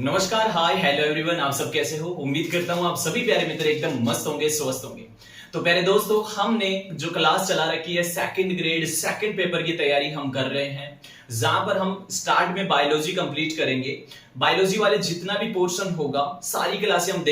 नमस्कार, हाय, hello everyone. आप सब कैसे हो? उम्मीद करता हूँ आप सभी प्यारे मित्र एकदम मस्त होंगे, स्वस्थ होंगे। तो प्यारे दोस्तों, हमने जो क्लास चला रखी है सेकंड ग्रेड सेकंड पेपर की तैयारी हम कर रहे हैं, जहां पर हम स्टार्ट में बायोलॉजी कंप्लीट करेंगे। बायोलॉजी वाले जितना भी पोर्शन होगा सारी क्लासें हम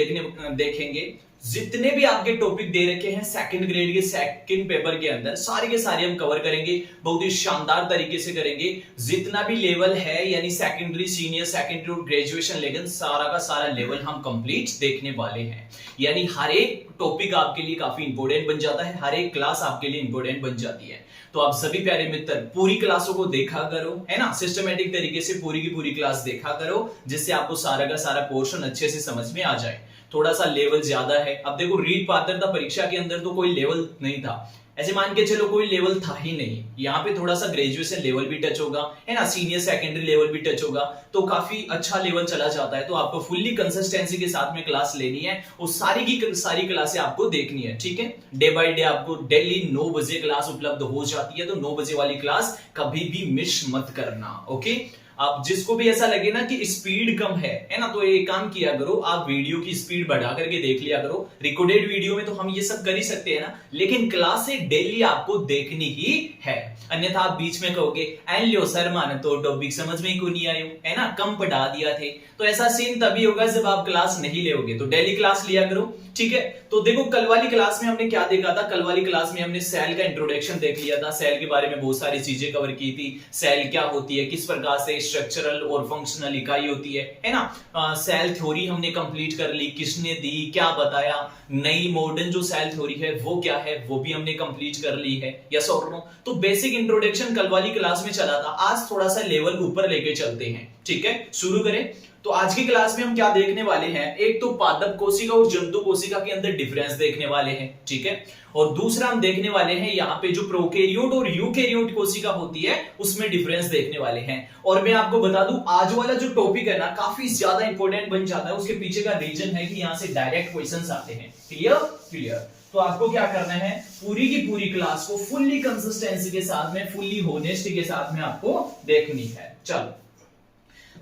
देखेंगे। जितने भी आपके टॉपिक दे रखे हैं सेकंड ग्रेड के सेकंड पेपर के अंदर सारे के सारे हम कवर करेंगे, बहुत ही शानदार तरीके से करेंगे। जितना भी लेवल है यानी सेकेंडरी, सीनियर सेकेंडरी और ग्रेजुएशन लेवल, सारा का सारा लेवल हम कंप्लीट देखने वाले हैं। यानी हर एक टॉपिक आपके लिए काफी इंपॉर्टेंट बन जाता है, हर एक क्लास आपके लिए इंपॉर्टेंट बन जाती है। तो आप सभी प्यारे मित्र पूरी क्लासों को देखा करो, है ना, सिस्टमेटिक तरीके से पूरी की पूरी क्लास देखा करो, जिससे आपको सारा का सारा पोर्शन अच्छे से समझ में आ जाए। थोड़ा सा लेवल ज्यादा है। अब देखो, रीट पात्रता परीक्षा के अंदर तो कोई लेवल नहीं था, ऐसे मान के चलो कोई लेवल था ही नहीं। यहाँ पे थोड़ा सा ग्रेजुएशन लेवल भी टच होगा, है ना, सीनियर सेकेंडरी लेवल भी टच होगा, तो काफी अच्छा लेवल चला जाता है। तो आपको फुल्ली कंसिस्टेंसी के साथ में क्लास लेनी है और सारी की सारी क्लासें आपको देखनी है, ठीक है। डे बाय डे आपको डेली 9 बजे क्लास उपलब्ध हो जाती है, तो 9 बजे वाली क्लास कभी भी मिस मत करना, ओके। आप जिसको भी ऐसा लगे ना कि स्पीड कम है ना, तो एक काम किया करो, आप वीडियो की स्पीड बढ़ा करके देख लिया करो। रिकॉर्डेड वीडियो में तो हम ये सब कर ही सकते हैं ना, लेकिन क्लासें डेली आपको देखनी ही है। अन्यथा आप बीच में कहोगे एन लियो सर मान तो टॉपिक समझ में ही क्यों नहीं आयो, है ना, कम पढ़ा दिया थे। तो ऐसा सीन तभी होगा जब आप क्लास नहीं लेोगे। तो डेली क्लास लिया करो, ठीक है। तो देखो, कल वाली क्लास में हमने क्या देखा था? कल वाली क्लास में हमने सेल का इंट्रोडक्शन देख लिया था, सेल के बारे में बहुत सारी चीजें कवर की थी। सेल क्या होती है, किस प्रकार से स्ट्रक्चरल और फंक्शनल इकाई होती है ना। सेल थ्योरी हमने कंप्लीट कर ली, किसने दी, क्या बताया, नई मॉडर्न जो सेल थ्योरी है वो क्या है, वो भी हमने कंप्लीट कर ली है, यस और नो। तो बेसिक इंट्रोडक्शन कल वाली क्लास में चला था, आज थोड़ा सा लेवल ऊपर लेके चलते हैं, ठीक है। शुरू करें। तो आज की क्लास में हम क्या देखने वाले हैं? एक तो पादप कोशिका और जंतु कोशिका के अंदर डिफरेंस देखने वाले हैं, ठीक है। और दूसरा हम देखने वाले हैं यहाँ पे जो प्रोकैरियोट और यूकैरियोट कोशिका होती है उसमें डिफरेंस देखने वाले हैं। और मैं आपको बता दूं, आज वाला जो टॉपिक है ना काफी ज्यादा इंपॉर्टेंट बन जाता है। उसके पीछे का रीजन है कि यहाँ से डायरेक्ट क्वेश्चंस आते हैं। Clear clear. तो आपको क्या करना है, पूरी की पूरी क्लास को फुल्ली कंसिस्टेंसी के साथ में, फुल्ली होनेस्टी के साथ में आपको देखनी है। चलो,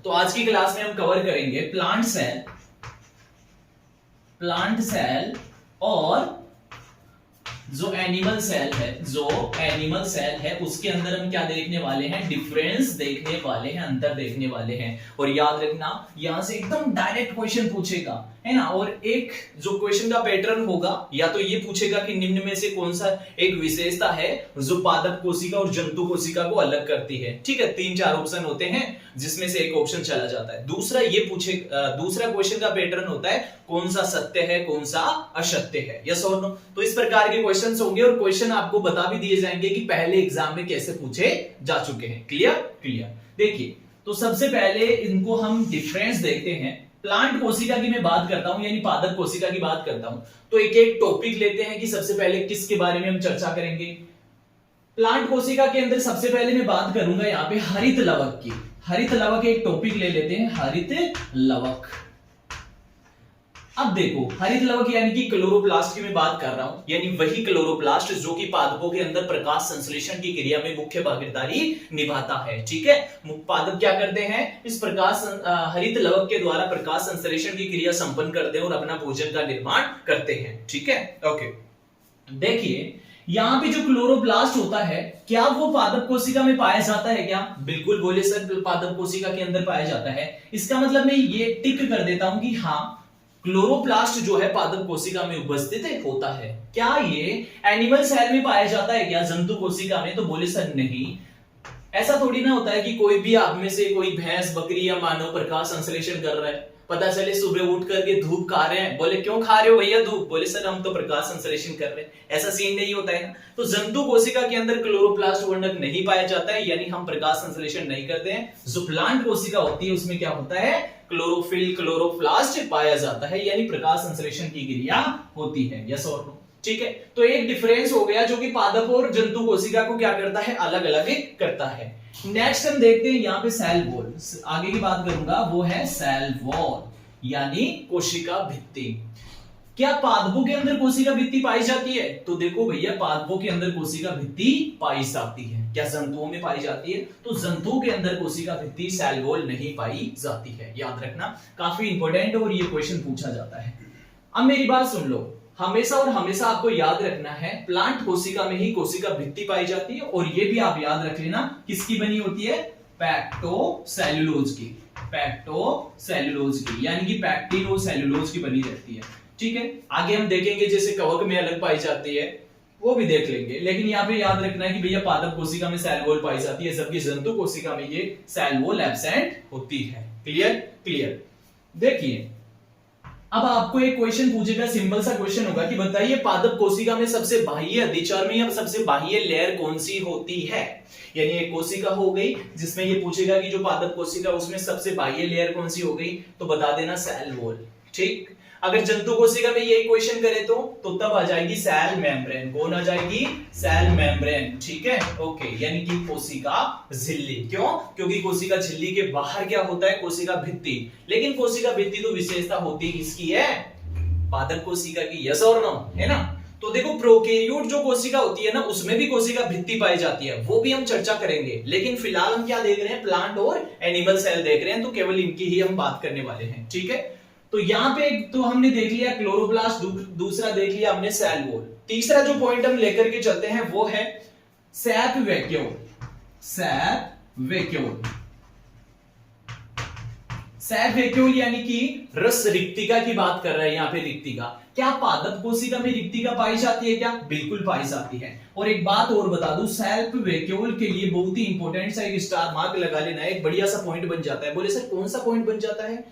तो आज की क्लास में हम कवर करेंगे प्लांट सेल और जो एनिमल सेल है उसके अंदर हम क्या देखने वाले हैं? डिफरेंस देखने वाले हैं, अंतर देखने वाले हैं। और याद रखना, यहां से एकदम डायरेक्ट क्वेश्चन पूछेगा, है ना। और एक जो क्वेश्चन का पैटर्न होगा, या तो ये पूछेगा कि निम्न में से कौन सा एक विशेषता है जो पादप कोशिका और जंतु कोशिका को अलग करती है, ठीक है। 3-4 ऑप्शन होते हैं जिसमें से एक ऑप्शन चला जाता है। दूसरा क्वेश्चन का पैटर्न होता है कौन सा सत्य है, कौन सा असत्य है, यस और नो। तो इस प्रकार के क्वेश्चंस होंगे और क्वेश्चन आपको बता भी दिए जाएंगे कि पहले एग्जाम में कैसे पूछे जा चुके हैं। Clear clear. देखिए, तो सबसे पहले इनको हम डिफरेंस देखते हैं। प्लांट कोशिका की मैं बात करता हूं, यानी पादप कोशिका की बात करता हूं, तो एक एक टॉपिक लेते हैं कि सबसे पहले किसके बारे में हम चर्चा करेंगे। प्लांट कोशिका के अंदर सबसे पहले मैं बात करूंगा यहाँ पे हरित लवक की। हरित लवक एक टॉपिक ले लेते हैं, हरित लवक। अब देखो, हरित लवक यानी कि क्लोरोप्लास्ट की मैं बात कर रहा हूं, यानी वही क्लोरोप्लास्ट जो कि पादपों के अंदर प्रकाश संश्लेषण की क्रिया में मुख्य भागीदारी निभाता है, ठीक है। पादप क्या करते हैं? इस हरित लवक के द्वारा प्रकाश संश्लेषण की क्रिया संपन्न करते हैं और अपना भोजन का निर्माण करते हैं, ठीक है। ओके, देखिए यहाँ पे जो क्लोरोप्लास्ट होता है, क्या वो पादप कोशिका में पाया जाता है क्या? बिल्कुल बोले सर, पादप कोशिका के अंदर पाया जाता है। इसका मतलब मैं ये टिक कर देता हूं कि हाँ, क्लोरोप्लास्ट जो है पादप कोशिका में उपस्थित होता है। क्या ये एनिमल सेल में पाया जाता है क्या, जंतु कोशिका में? तो बोले सर नहीं, ऐसा थोड़ी ना होता है कि कोई भी आप में से कोई भैंस, बकरी या मानव प्रकाश संश्लेषण कर रहा है, पता चले सुबह उठ करके धूप खा रहे हैं, बोले क्यों खा रहे हो भैया धूप? बोले सर हम तो प्रकाश संश्लेषण कर रहे हैं। ऐसा सीन नहीं होता है ना। तो जंतु कोशिका के अंदर क्लोरोप्लास्ट वर्णक नहीं पाया जाता है, यानी हम प्रकाश संश्लेषण नहीं करते हैं। जो प्लांट कोशिका होती है उसमें क्या होता है? क्लोरोफिल, क्लोरोप्लास्ट पाया जाता है, यानी प्रकाश संश्लेषण की क्रिया होती है, यस और नो, ठीक है। तो एक डिफरेंस हो गया जो कि पादप और जंतु कोशिका को क्या करता है? अलग अलग करता है। नेक्स्ट हम देखते हैं यहाँ पे सेल वॉल। आगे की बात करूंगा, वो है सेल वॉल यानी कोशिका भित्ति। क्या पादपों के अंदर कोशिका भित्ति पाई जाती है? तो देखो भैया, पादपों के अंदर कोशिका भित्ति पाई जाती है। क्या जंतुओं में पाई जाती है? तो जंतुओं के अंदर कोशिका भित्ति सेल वॉल नहीं पाई जाती है। याद रखना, काफी इंपॉर्टेंट और ये क्वेश्चन पूछा जाता है। अब मेरी बात सुन लो, हमेशा और हमेशा आपको याद रखना है प्लांट कोशिका में ही कोशिका भित्ति पाई जाती है, और ये भी आप याद रख लेना किसकी बनी होती है? पैक्टोसेल्यूलोज की। पैक्टोसेल्यूलोज की, यानी कि पैक्टिन और सेल्यूलोज की बनी रहती है। ठीक है, आगे हम देखेंगे जैसे कवक में अलग पाई जाती है, वो भी देख लेंगे, लेकिन यहाँ पे याद रखना है कि भैया पादप कोशिका में सेल वॉल पाई जाती है, जबकि जंतु कोशिका में ये सेल वॉल एब्सेंट होती है। क्लियर? क्लियर। देखिए, अब आपको एक क्वेश्चन पूछेगा, सिंपल सा क्वेश्चन होगा कि बताइए पादप कोशिका में सबसे बाह्य दिचर्मी या सबसे बाह्य लेयर कौन सी होती है? यानी एक कोशिका हो गई जिसमें ये पूछेगा कि जो पादप कोशिका उसमें सबसे बाह्य लेयर कौन सी हो गई, तो बता देना सेल वॉल। ठीक। अगर जंतु कोशिका में यही क्वेश्चन करे तो तब आ जाएगी सेल मेम्ब्रेन। कौन आ जाएगी? Cell membrane. ठीक है, ओके, यानी कि कोशिका झिल्ली। क्यों? क्योंकि कोशिका झिल्ली के बाहर क्या होता है? कोशिका भित्ति। लेकिन कोशिका भित्ति तो विशेषता होती किसकी है? पादप कोशिका की। यस और नो? है ना? तो देखो, प्रोकैरियोट जो कोशिका होती है ना, उसमें भी कोशिका भित्ति पाई जाती है, वो भी हम चर्चा करेंगे। लेकिन फिलहाल हम क्या देख रहे हैं? प्लांट और एनिमल सेल देख रहे हैं, तो केवल इनकी ही हम बात करने वाले हैं। ठीक है, तो यहां पे तो हमने देख लिया क्लोरोप्लास्ट, दूसरा देख लिया हमने सेल वॉल। तीसरा जो पॉइंट हम लेकर के चलते हैं वो है SAP vacuole. SAP vacuole, SAP vacuole यानी कि रस रिक्तिका की बात कर रहे हैं यहाँ पे। रिक्तिका, क्या पादप कोशिका में रिक्तिका पाई जाती है क्या? बिल्कुल पाई जाती है। और एक बात और बता दूं, सैप वैक्यूल के लिए बहुत ही इंपॉर्टेंट सा एक स्टार मार्क लगा लेना है, एक बढ़िया सा पॉइंट बन जाता है। बोले सर कौन सा पॉइंट बन जाता है?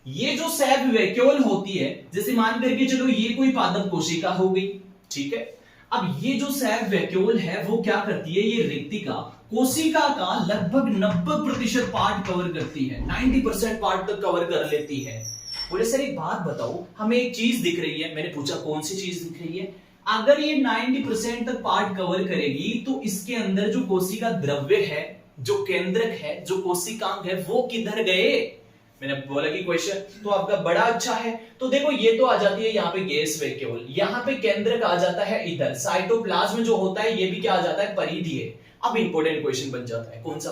ये जो सैप वैक्यूल होती है, जैसे मान करके चलो ये कोई पादप कोशिका हो गई, ठीक है। अब ये जो सैप वैक्यूल है वो क्या करती है? ये रिक्तिका कोशिका का लगभग 90% पार्ट कवर करती है, 90% पार्ट तक कवर कर लेती है। बोले सर एक बात बताओ, हमें एक चीज दिख रही है। मैंने पूछा कौन सी चीज दिख रही है? अगर ये 90% तक पार्ट कवर करेगी तो इसके अंदर जो कोशिका द्रव्य है, जो केंद्रक है, जो कोशिकांग है, वो किधर गए? मैंने बोला कि क्वेश्चन तो आपका बड़ा अच्छा है। तो देखो, ये तो आ जाती है यहाँ पे गैस वैक्यूल, यहाँ पे केंद्रक आ जाता है इधर। साइटोप्लाज्म जो होता है ये भी क्या आ जाता है? परिधीय। अब इंपॉर्टेंट क्वेश्चन बन जाता है कौन सा?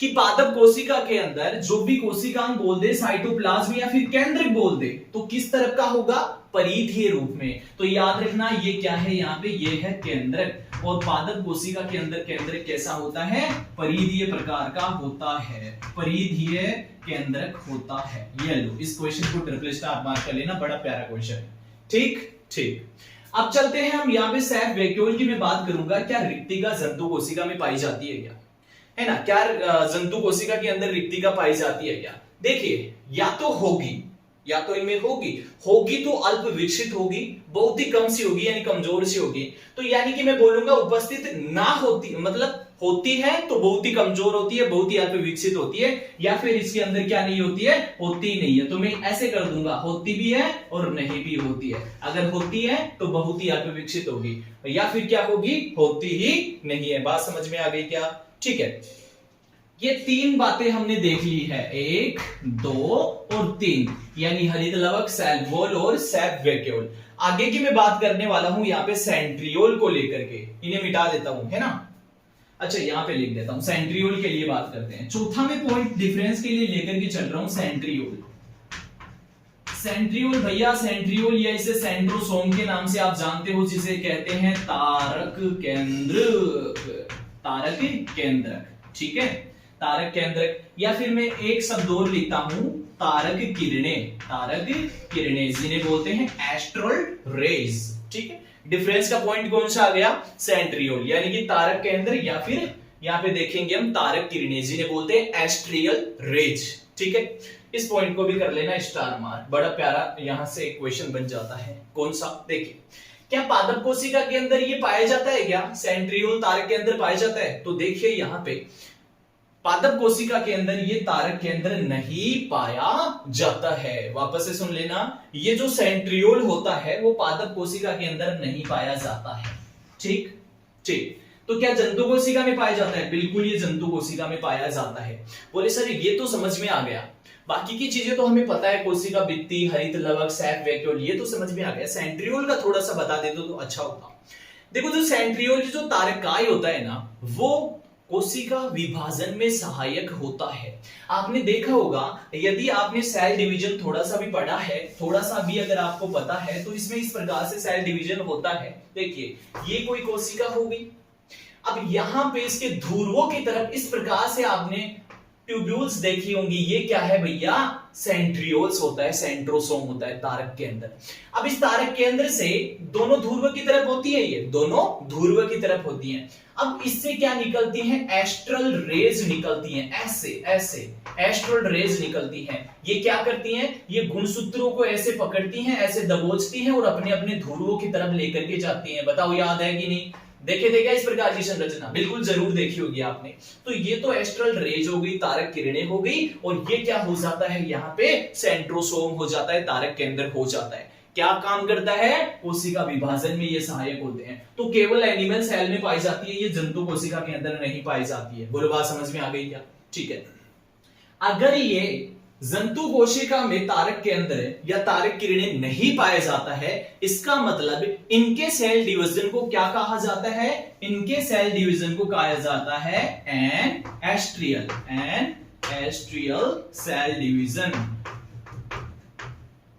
कि पादप कोशिका के अंदर जो भी कोशिकांग बोल दे, साइटोप्लाज्म या फिर केंद्रक बोल दे, तो किस तरफ का होगा? परिधीय रूप में। तो याद रखना ये क्या है? यहाँ पे ये है केंद्रक। और पादप कोशिका के अंदर केंद्रक कैसा होता है? परिधीय प्रकार का होता है, परिधीय केंद्रक होता है। ये लो, इस क्वेश्चन को ट्रिपल स्टार मार्क कर लेना, बड़ा प्यारा क्वेश्चन है। ठीक ठीक। अब चलते हैं हम यहाँ पे सैप वैक्यूल की मैं बात करूंगा। क्या रिक्तिका जंतु कोशिका में पाई जाती है क्या? है ना? क्या जंतु कोशिका के अंदर रिक्तिका पाई जाती है क्या? देखिए, या तो होगी, या तो इनमें होगी तो अल्प विकसित होगी, बहुत ही कम सी होगी, यानी कमजोर सी होगी। तो यानी कि मैं बोलूंगा उपस्थित ना होती, मतलब होती है तो बहुत ही कमजोर होती है, बहुत ही अल्प विकसित होती है, या फिर इसके अंदर क्या नहीं होती है? होती नहीं है। तो मैं ऐसे कर दूंगा, होती भी है और नहीं भी होती है। अगर होती है तो बहुत ही अल्प विकसित होगी, या फिर क्या होगी? होती ही नहीं है। बात समझ में आ गई क्या? ठीक है, ये तीन बातें हमने देख ली है, 1, 2 और 3, यानी हरित लवक, सेल वॉल और सैप वैक्यूल। आगे की मैं बात करने वाला हूं यहाँ पे सेंट्रियोल को लेकर के, इन्हें मिटा देता हूं, है ना? अच्छा, यहाँ पे लिख देता हूं, सेंट्रियोल के लिए बात करते हैं। चौथा में पॉइंट डिफरेंस के लिए लेकर के चल रहा हूं, सेंट्रियोल। सेंट्रियोल भैया, सेंट्रियोल या इसे सेंट्रोसोम के नाम से आप जानते हो, जिसे कहते हैं तारक केंद्रक। तारक केंद्रक, ठीक है, तारक केंद्रक। या फिर मैं एक शब्द और लिखता हूं, तारक किरणें। तारक किरणें जिन्हें बोलते हैं एस्ट्रल रेज। ठीक है, डिफरेंस का पॉइंट कौन सा आ गया? सेंट्रियोल, यानी कि तारक केंद्र, या फिर यहाँ पे देखेंगे हम तारक किरणें जिन्हें बोलते हैं एस्ट्रियल रेज। ठीक है, इस पॉइंट को भी कर लेना स्टार मार्क, बड़ा प्यारा यहां से एक क्वेश्चन बन जाता है। कौन सा? देखिए, क्या पादप कोशिका के अंदर ये पाया जाता है क्या? सेंट्रियोल तारक के अंदर पाया जाता है? तो देखिए यहाँ पे पादप कोशिका के अंदर ये तारक केंद्र नहीं पाया जाता है। वापस से सुन लेना, ये जो सेंट्रियोल होता है वो पादप कोशिका के अंदर नहीं पाया जाता है। ठीक ठीक। तो क्या जंतु कोशिका में पाया जाता है? बिल्कुल ये जंतु कोशिका में पाया जाता है। बोले सर ये तो समझ में आ गया, बाकी की चीजें तो हमें पता है, कोशिका भित्ति, हरित लवक, सैक, वैक्यूल, ये तो समझ में आ गया। सेंट्रियोल का थोड़ा सा बता दे तो अच्छा होता। देखो जो सेंट्रियोल जो तारकाय होता है ना, वो कोशिका विभाजन में सहायक होता है। आपने देखा होगा, यदि आपने सेल डिवीजन थोड़ा सा भी पढ़ा है, थोड़ा सा भी अगर आपको पता है, तो इसमें इस प्रकार से सेल डिवीजन होता है। देखिए ये कोई कोशिका हो गई, अब यहां पे इसके ध्रुवों की तरफ इस प्रकार से आपने ट्यूब्यूल्स देखी होंगी, ये क्या है भैया? सेंट्रियोल्स होता है, सेंट्रोसोम होता है तारक के अंदर। अब इस तारक के अंदर से दोनों ध्रुव की तरफ होती है, ये दोनों ध्रुव की तरफ होती हैं। अब इससे क्या निकलती हैं? एस्ट्रल रेज निकलती हैं, ऐसे ऐसे एस्ट्रल रेज निकलती हैं। ये क्या करती हैं? ये गुणसूत्रों को ऐसे पकड़ती हैं, ऐसे दबोचती हैं और अपने अपने ध्रुवों की तरफ लेकर के जाती हैं। बताओ याद है कि नहीं? देखे थे क्या इस प्रकार की संरचना? बिल्कुल जरूर देखी होगी आपने। तो ये तो एस्ट्रल रेज हो गई, तारक किरणें हो गई, और ये क्या हो जाता है? यहाँ पे सेंट्रोसोम हो जाता है, तारक के अंदर हो जाता है। क्या काम करता है? कोशिका विभाजन में ये सहायक होते हैं। तो केवल एनिमल सेल में पाई जाती है, ये जंतु कोशिका के अंदर नहीं पाई जाती है। बोलो बात समझ में आ गई क्या? ठीक है। अगर ये जंतु कोशिका में तारक के अंदर या तारक किरणें नहीं पाया जाता है, इसका मतलब इनके सेल डिवीजन को क्या कहा जाता है? इनके सेल डिवीजन को कहा जाता है एन एस्ट्रियल सेल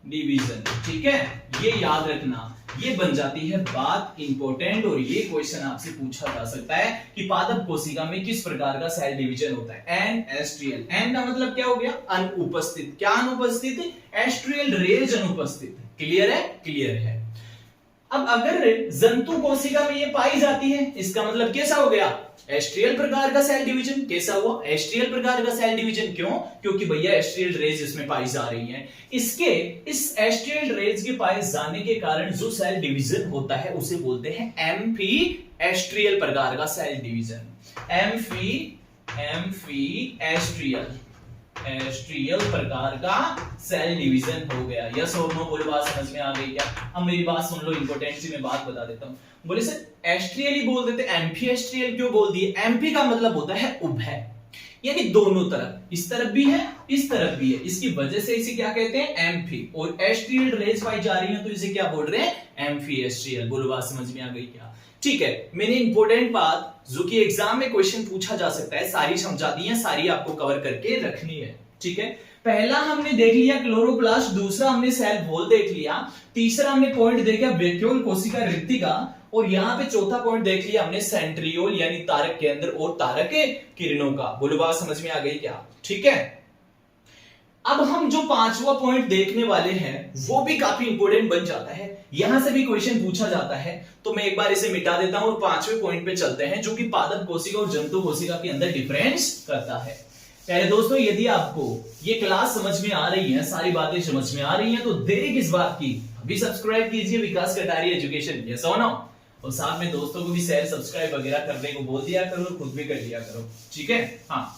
डिवीजन। ठीक है, ये याद रखना, ये बन जाती है बात इंपॉर्टेंट, और ये क्वेश्चन आपसे पूछा जा सकता है कि पादप कोशिका में किस प्रकार का सेल डिवीजन होता है? एन एस्ट्रियल। एन का मतलब क्या हो गया? अनुपस्थित। क्या अनुपस्थित? एस्ट्रियल रेज अनुपस्थित। क्लियर है? क्लियर है। अब अगर जंतु कोशिका में ये पाई जाती है, इसका मतलब कैसा हो गया? एस्ट्रियल प्रकार का सेल डिवीजन। कैसा हुआ? एस्ट्रियल प्रकार का सेल डिवीजन। क्यों? क्योंकि भैया एस्ट्रियल रेज इसमें पाई जा रही है। इसके इस एस्ट्रियल रेज के पाए जाने के कारण जो सेल डिवीजन होता है उसे बोलते हैं एम्फी एस्ट्रियल प्रकार का सेल डिवीजन। एम्फी एस्ट्रियल प्रकार का सेल डिवीजन हो गया। यस और नो? बोलो बात समझ में आ गई क्या? अब मेरी बात सुन लो, इंपॉर्टेंट सी मैं बात बता देता हूं। बोले सर एस्ट्रियल ही बोल देते, एम्फी एस्ट्रियल क्यों बोल दिए? एम्फी का मतलब होता है उभय, यानी दोनों तरफ, इस तरफ भी है, इस तरफ भी है, इसकी वजह से इसे क्या कहते हैं? एम्फी। और एस्ट्रियल रेज पाई जा रही है तो इसे क्या बोल रहे हैं? एम्फी एस्ट्रियल। बोलो बात समझ में आ गई क्या? ठीक है, मैंने इंपॉर्टेंट बात जो कि एग्जाम में क्वेश्चन पूछा जा सकता है सारी समझा दी है, सारी आपको कवर करके रखनी है। ठीक है, पहला हमने देख लिया क्लोरोप्लास्ट, दूसरा हमने सेल वॉल देख लिया, तीसरा हमने पॉइंट देखा वैक्यूल कोशिका रिक्तिका, और यहां पे चौथा पॉइंट देख लिया हमने सेंट्रियोल यानी तारक के अंदर और तारक के किरणों का। बोलो बात समझ में आ गई क्या? ठीक है, अब हम जो पांचवा पॉइंट देखने वाले हैं वो भी काफी इंपॉर्टेंट बन जाता है, यहां से भी क्वेश्चन पूछा जाता है, तो मैं एक बार इसे मिटा देता हूं और पांचवें पॉइंट पे चलते हैं जो कि पादप कोशिका और जंतु कोशिका के अंदर डिफरेंस करता है। पहले दोस्तों यदि आपको ये क्लास समझ में आ रही है, सारी बातें समझ में आ रही हैं, तो देरी किस बात की? अभी सब्सक्राइब कीजिए विकास कटारी एजुकेशन, यस और नो, और साथ में दोस्तों को भी शेयर सब्सक्राइब वगैरह करने को बोल दिया करो, खुद भी कर लिया करो। ठीक है, हाँ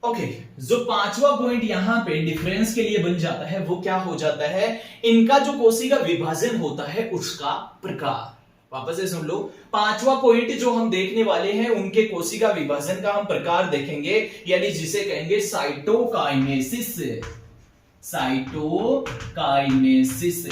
ओके। जो पांचवा पॉइंट यहां पे डिफरेंस के लिए बन जाता है वो क्या हो जाता है? इनका जो कोशिका विभाजन होता है उसका प्रकार। वापस से सुन लो, पांचवा पॉइंट जो हम देखने वाले हैं उनके कोशिका विभाजन का हम प्रकार देखेंगे, यानी जिसे कहेंगे साइटोकाइनेसिस। साइटोकाइनेसिस।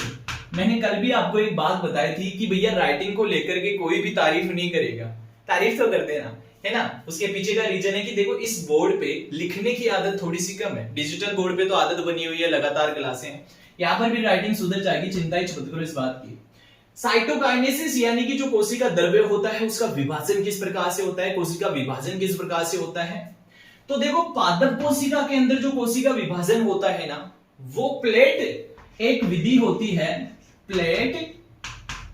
मैंने कल भी आपको एक बात बताई थी कि भैया राइटिंग को लेकर के कोई भी तारीफ नहीं करेगा, तारीफ तो कर देना, है ना। उसके पीछे का रीजन है कि देखो इस बोर्ड पे लिखने की आदत थोड़ी सी कम है, डिजिटल बोर्ड पे तो आदत बनी हुई है, लगातार क्लासें हैं, यहां पर भी राइटिंग सुधर जाएगी, चिंता ही मत करो इस बात की। साइटोकाइनेसिस यानी कि जो कोशिका द्रव्य होता है उसका विभाजन किस प्रकार से होता है, कोशिका विभाजन किस प्रकार से होता है। तो देखो पादप कोशिका के अंदर जो कोशिका विभाजन होता है ना, वो प्लेट एक विधि होती है, प्लेट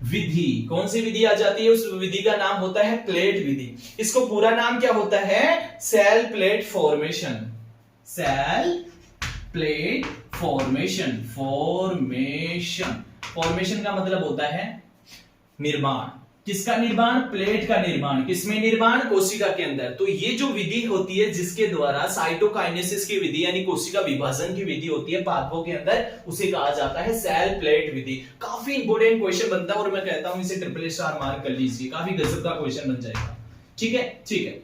विधि। कौन सी विधि आ जाती है? उस विधि का नाम होता है प्लेट विधि। इसको पूरा नाम क्या होता है? Cell plate formation. Cell plate formation. Formation का मतलब होता है निर्माण। किसका निर्माण? प्लेट का निर्माण। किसमें निर्माण? कोशिका के अंदर। तो ये जो विधि होती है जिसके द्वारा साइटोकाइनेसिस की विधि यानी कोशिका विभाजन की विधि होती है पादपों के अंदर, उसे कहा जाता है सेल प्लेट विधि। काफी इंपोर्टेंट क्वेश्चन बनता है और मैं कहता हूं इसे ट्रिपल स्टार मार्क कर लीजिए, काफी गजब का क्वेश्चन बन जाएगा। ठीक है, ठीक है।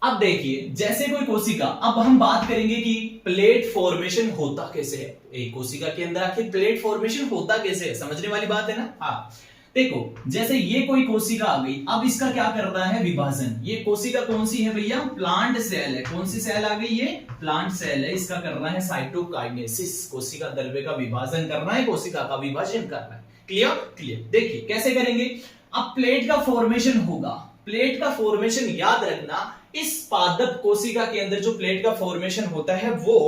अब देखिए, जैसे कोई कोशिका, अब हम बात करेंगे कि प्लेट फॉर्मेशन होता कैसे है। एक कोशिका के अंदर आखिर प्लेट फॉर्मेशन होता कैसे है, समझने वाली बात है ना। हाँ देखो, जैसे ये कोई कोशिका आ गई, अब इसका क्या कर रहा है? विभाजन। ये कोशिका कौन सी है भैया? प्लांट सेल है। कौन सी सेल आ गई? ये प्लांट सेल है। इसका कर रहा है साइटोकाइनेसिस, कोशिका द्रव्य का विभाजन करना है, कोशिका का विभाजन करना है। क्लियर? क्लियर। देखिए कैसे करेंगे। अब प्लेट का फॉर्मेशन होगा। प्लेट का फॉर्मेशन याद रखना, इस पादप कोशिका के अंदर जो प्लेट का फॉर्मेशन होता है वो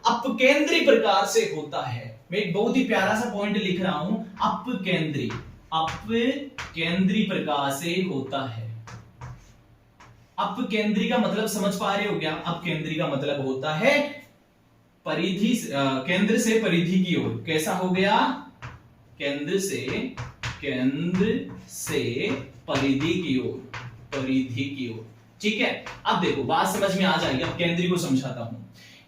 अपकेंद्री प्रकार से होता है। मैं एक बहुत ही प्यारा सा पॉइंट लिख रहा हूं, अपकेंद्री। अपकेंद्री प्रकार से होता है। अपकेंद्री का मतलब समझ पा रहे हो क्या? अपकेंद्री का मतलब होता है परिधि, केंद्र से परिधि की ओर। कैसा हो गया? केंद्र से परिधि की ओर, परिधि की ओर। ठीक है, अब देखो बात समझ में आ जाएगी। अब केंद्री को समझाता हूं।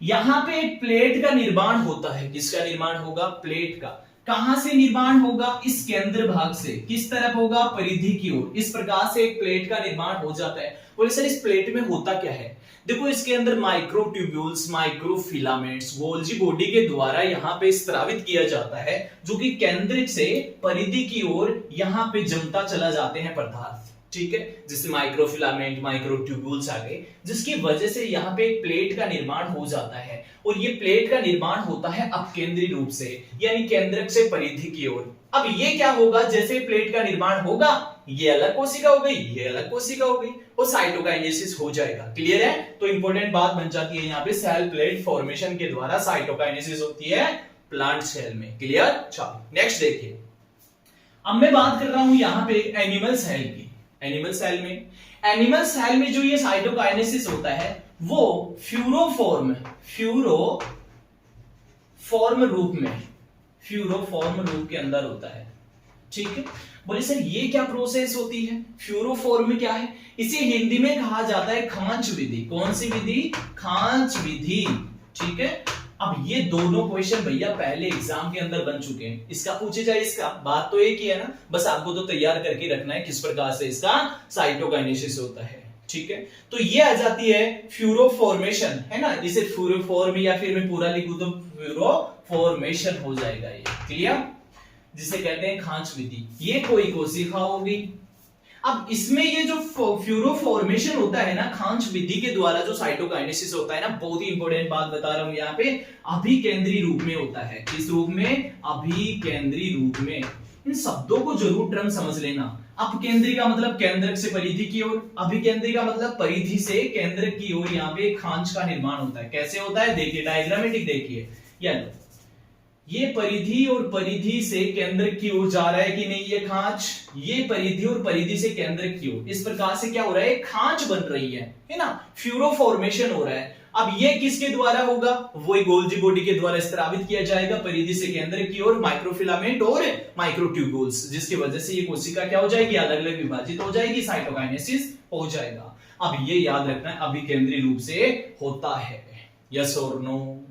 यहां पे एक प्लेट का निर्माण होता है। किसका निर्माण होगा? प्लेट का। कहां से निर्माण होगा? इस केंद्र भाग से। किस तरफ होगा? परिधि की ओर। इस प्रकार से एक प्लेट का निर्माण हो जाता है। बोले सर इस प्लेट में होता क्या है? देखो इसके अंदर माइक्रोट्यूब्यूल्स, माइक्रोफिलामेंट्स गोल्जी बॉडी के द्वारा यहाँ पे स्त्रावित किया जाता है, जो कि केंद्र से परिधि की ओर यहाँ पे जमता चला जाते हैं पदार्थ। ठीक है, जिससे माइक्रोफिलामेंट, माइक्रोट्यूब्यूल्स आ गए, जिसकी वजह से यहाँ पे एक प्लेट का निर्माण हो जाता है। और ये प्लेट का निर्माण होता है अपकेंद्री रूप से, यानी केंद्रक से परिधि की ओर। अब ये क्या होगा? जैसे प्लेट का निर्माण होगा, ये अलग कोशिका हो गई, ये अलग कोशिका हो गई, और साइटोकाइनेसिस हो जाएगा। क्लियर है? तो इंपॉर्टेंट बात बन जाती है यहाँ पे, सेल प्लेट फॉर्मेशन के द्वारा साइटोकाइनेसिस होती है प्लांट सेल में। क्लियर? चलो नेक्स्ट देखिए। अब मैं बात कर रहा हूं यहाँ पे एनिमल सेल की। एनिमल सेल में जो ये साइटोकाइनेसिस होता है वो फ्यूरोफॉर्म रूप के अंदर होता है। ठीक है, बोले सर ये क्या प्रोसेस होती है? फ्यूरोफॉर्म में क्या है? इसे हिंदी में कहा जाता है खांच विधि। कौन सी विधि? खांच विधि। ठीक है, अब ये दोनों क्वेश्चन भैया पहले एग्जाम के अंदर बन चुके हैं। इसका पूछे जाए, इसका बात तो एक ही है ना, बस आपको तो तैयार करके रखना है किस प्रकार से इसका साइटोकाइनेसिस होता है। ठीक है, तो ये आ जाती है फ्यूरोफॉर्मेशन, है ना। इसे फ्यूरोफॉर्म या फिर मैं पूरा लिखूं तो फ्यूरोफॉर्मेशन हो जाएगा ये। क्लियर? जिसे कहते हैं खांच विधि। ये कोई कोशिका होगी। अब इसमें ये जो फ्यूरोफॉर्मेशन होता है ना, खांच विधि के द्वारा जो साइटोकाइनेसिस होता है ना, बहुत ही इंपॉर्टेंट बात बता रहा हूं यहाँ पे, अभिकेंद्री रूप में होता है। किस रूप में? अभिकेंद्री रूप में। इन शब्दों को जरूर टर्म समझ लेना। अपकेंद्री का मतलब केंद्रक से परिधि की ओर, अभिकेंद्री का मतलब परिधि से केंद्र की ओर यहाँ पे खांच का निर्माण होता है। कैसे होता है? देखिए डायग्रामेटिक देखिए, ये परिधि और परिधि से केंद्र की ओर जा रहा है कि नहीं ये खांच, ये परिधि और परिधि से केंद्र की ओर। इस प्रकार से क्या हो रहा है? खांच बन रही है ना, फ्यूरोफॉर्मेशन हो रहा है। अब ये किसके द्वारा होगा? वो गोल्जी बॉडी के द्वारा स्त्रावित किया जाएगा परिधि से केंद्र की ओर, माइक्रोफिलामेंट और माइक्रोट्यूब्यूल्स, जिसकी वजह से ये कोशिका क्या हो जाएगी? अलग अलग विभाजित हो जाएगी, साइटोकाइनेसिस हो जाएगा। अब ये याद रखना है अभिकेंद्री रूप से होता है। यस और नो?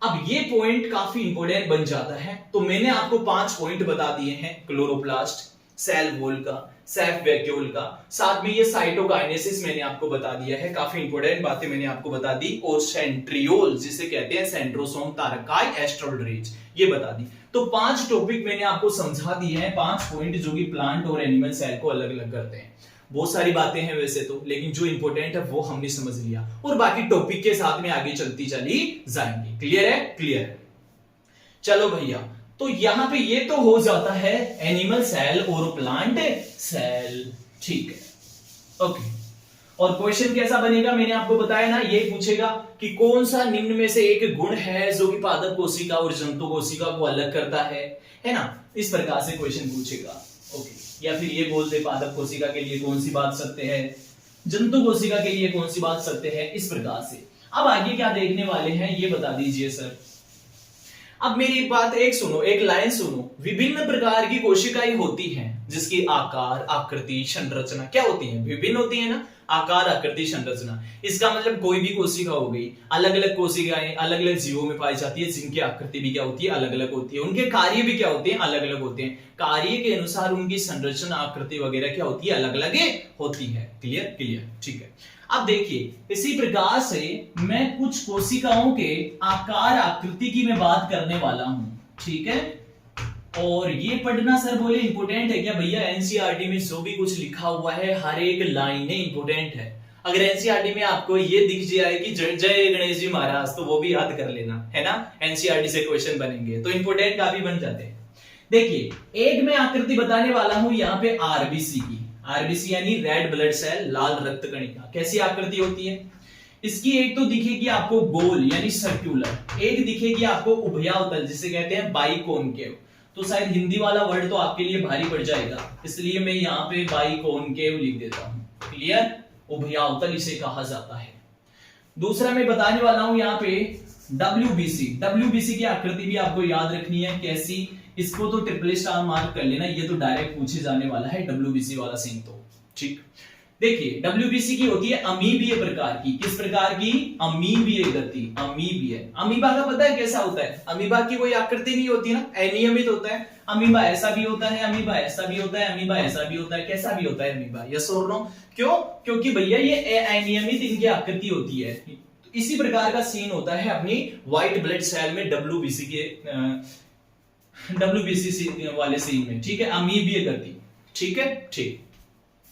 अब ये पॉइंट काफी इंपोर्टेंट बन जाता है। तो मैंने आपको 5 पॉइंट बता दिए हैं, क्लोरोप्लास्ट, सेल वॉल का, सेफ वैक्यूल का, साथ में ये साइटोकाइनेसिस मैंने आपको बता दिया है। काफी इंपोर्टेंट बातें मैंने आपको बता दी। और सेंट्रियोल जिसे कहते हैं सेंट्रोसोम तारकाई एस्ट्रोलरेज, ये बता दी। तो 5 टॉपिक मैंने आपको समझा दिए हैं, 5 पॉइंट जो कि प्लांट और एनिमल सेल को अलग अलग करते हैं। बहुत सारी बातें हैं वैसे तो, लेकिन जो इंपॉर्टेंट है वो हमने समझ लिया, और बाकी टॉपिक के साथ में आगे चलती चली जाएंगी। क्लियर है? क्लियर है। चलो भैया, तो यहां पे ये तो हो जाता है एनिमल सेल और प्लांट सेल। ठीक है, ओके। और क्वेश्चन कैसा बनेगा मैंने आपको बताया ना, ये पूछेगा कि कौन सा निम्न में से एक गुण है जो कि पादप कोशिका और जंतु कोशिका को अलग करता है ना। इस प्रकार से क्वेश्चन पूछेगा। ओके, या फिर ये बोल दे पादप कोशिका के लिए कौन सी बात सत्य है, जंतु कोशिका के लिए कौन सी बात सत्य है, इस प्रकार से। अब आगे क्या देखने वाले हैं ये बता दीजिए सर। अब मेरी बात एक सुनो, एक लाइन सुनो। विभिन्न प्रकार की कोशिकाएं होती हैं जिसकी आकार, आकृति, संरचना क्या होती है, विभिन्न होती है ना, आकार, आकृति, संरचना। इसका मतलब कोई भी कोशिका हो गई, अलग अलग कोशिकाएं अलग अलग जीवों में पाई जाती है, जिनकी आकृति भी क्या होती है, अलग अलग होती है, उनके कार्य भी क्या होते हैं, अलग अलग होते हैं, कार्य के अनुसार उनकी संरचना, आकृति वगैरह क्या होती है, अलग अलग होती है। क्लियर क्लियर, ठीक है। अब देखिए, इसी प्रकार से मैं कुछ कोशिकाओं के आकार, आकृति की मैं बात करने वाला हूं, ठीक है। और ये पढ़ना सर बोले इंपोर्टेंट है क्या भैया? एनसीईआरटी में जो भी कुछ लिखा हुआ है हर एक लाइन इंपोर्टेंट है। अगर एनसीईआरटी में आपको ये दिख जाए कि जय गणेश जी महाराज, तो वो भी याद कर लेना, है ना, एनसीईआरटी से क्वेश्चन बनेंगे तो इंपोर्टेंट काफी बन जाते हैं। देखिए, एक मैं आकृति बताने वाला हूं यहाँ पे आरबीसी की। आरबीसी यानी रेड ब्लड सेल, लाल रक्त कणिका। कैसी आकृति होती है इसकी? एक तो दिखेगी आपको गोल यानी सर्कुलर, एक दिखेगी आपको उभयावतल जिसे कहते हैं बाइकोनकेव। तो शायद हिंदी वाला वर्ड तो आपके लिए भारी पड़ जाएगा, इसलिए मैं यहाँ पे बाइकोनकेव लिख देता हूं। क्लियर, उभयावतल इसे कहा जाता है। दूसरा मैं बताने वाला हूं यहाँ पे डब्ल्यूबीसी। डब्ल्यूबीसी की आकृति भी आपको याद रखनी है, कैसी? इसको तो ट्रिपल स्टार मार्क कर लेना, ये तो डायरेक्ट पूछे जाने वाला है डब्ल्यूबीसी वाला सीन तो, ठीक। देखिए, डब्ल्यूबीसी की होती है अमीबीय प्रकार की। किस प्रकार की? अमीबीय गति, अमीबीय। अमीबा का पता है कैसा होता है? अमीबा की कोई आकृति नहीं होती ना, अनियमित होता है। अमीबा ऐसा भी होता है, अमीबा ऐसा भी होता है, अमीबा ऐसा भी होता है। कैसा भी होता है अमीबा? यस और नो? क्यों? क्योंकि भैया ये अनियमित इनकी आकृति होती है। इसी प्रकार का सीन होता है अपनी व्हाइट ब्लड सेल में, डब्ल्यूबीसी वाले सीन में, ठीक है, अमीबीय गति, ठीक है, ठीक।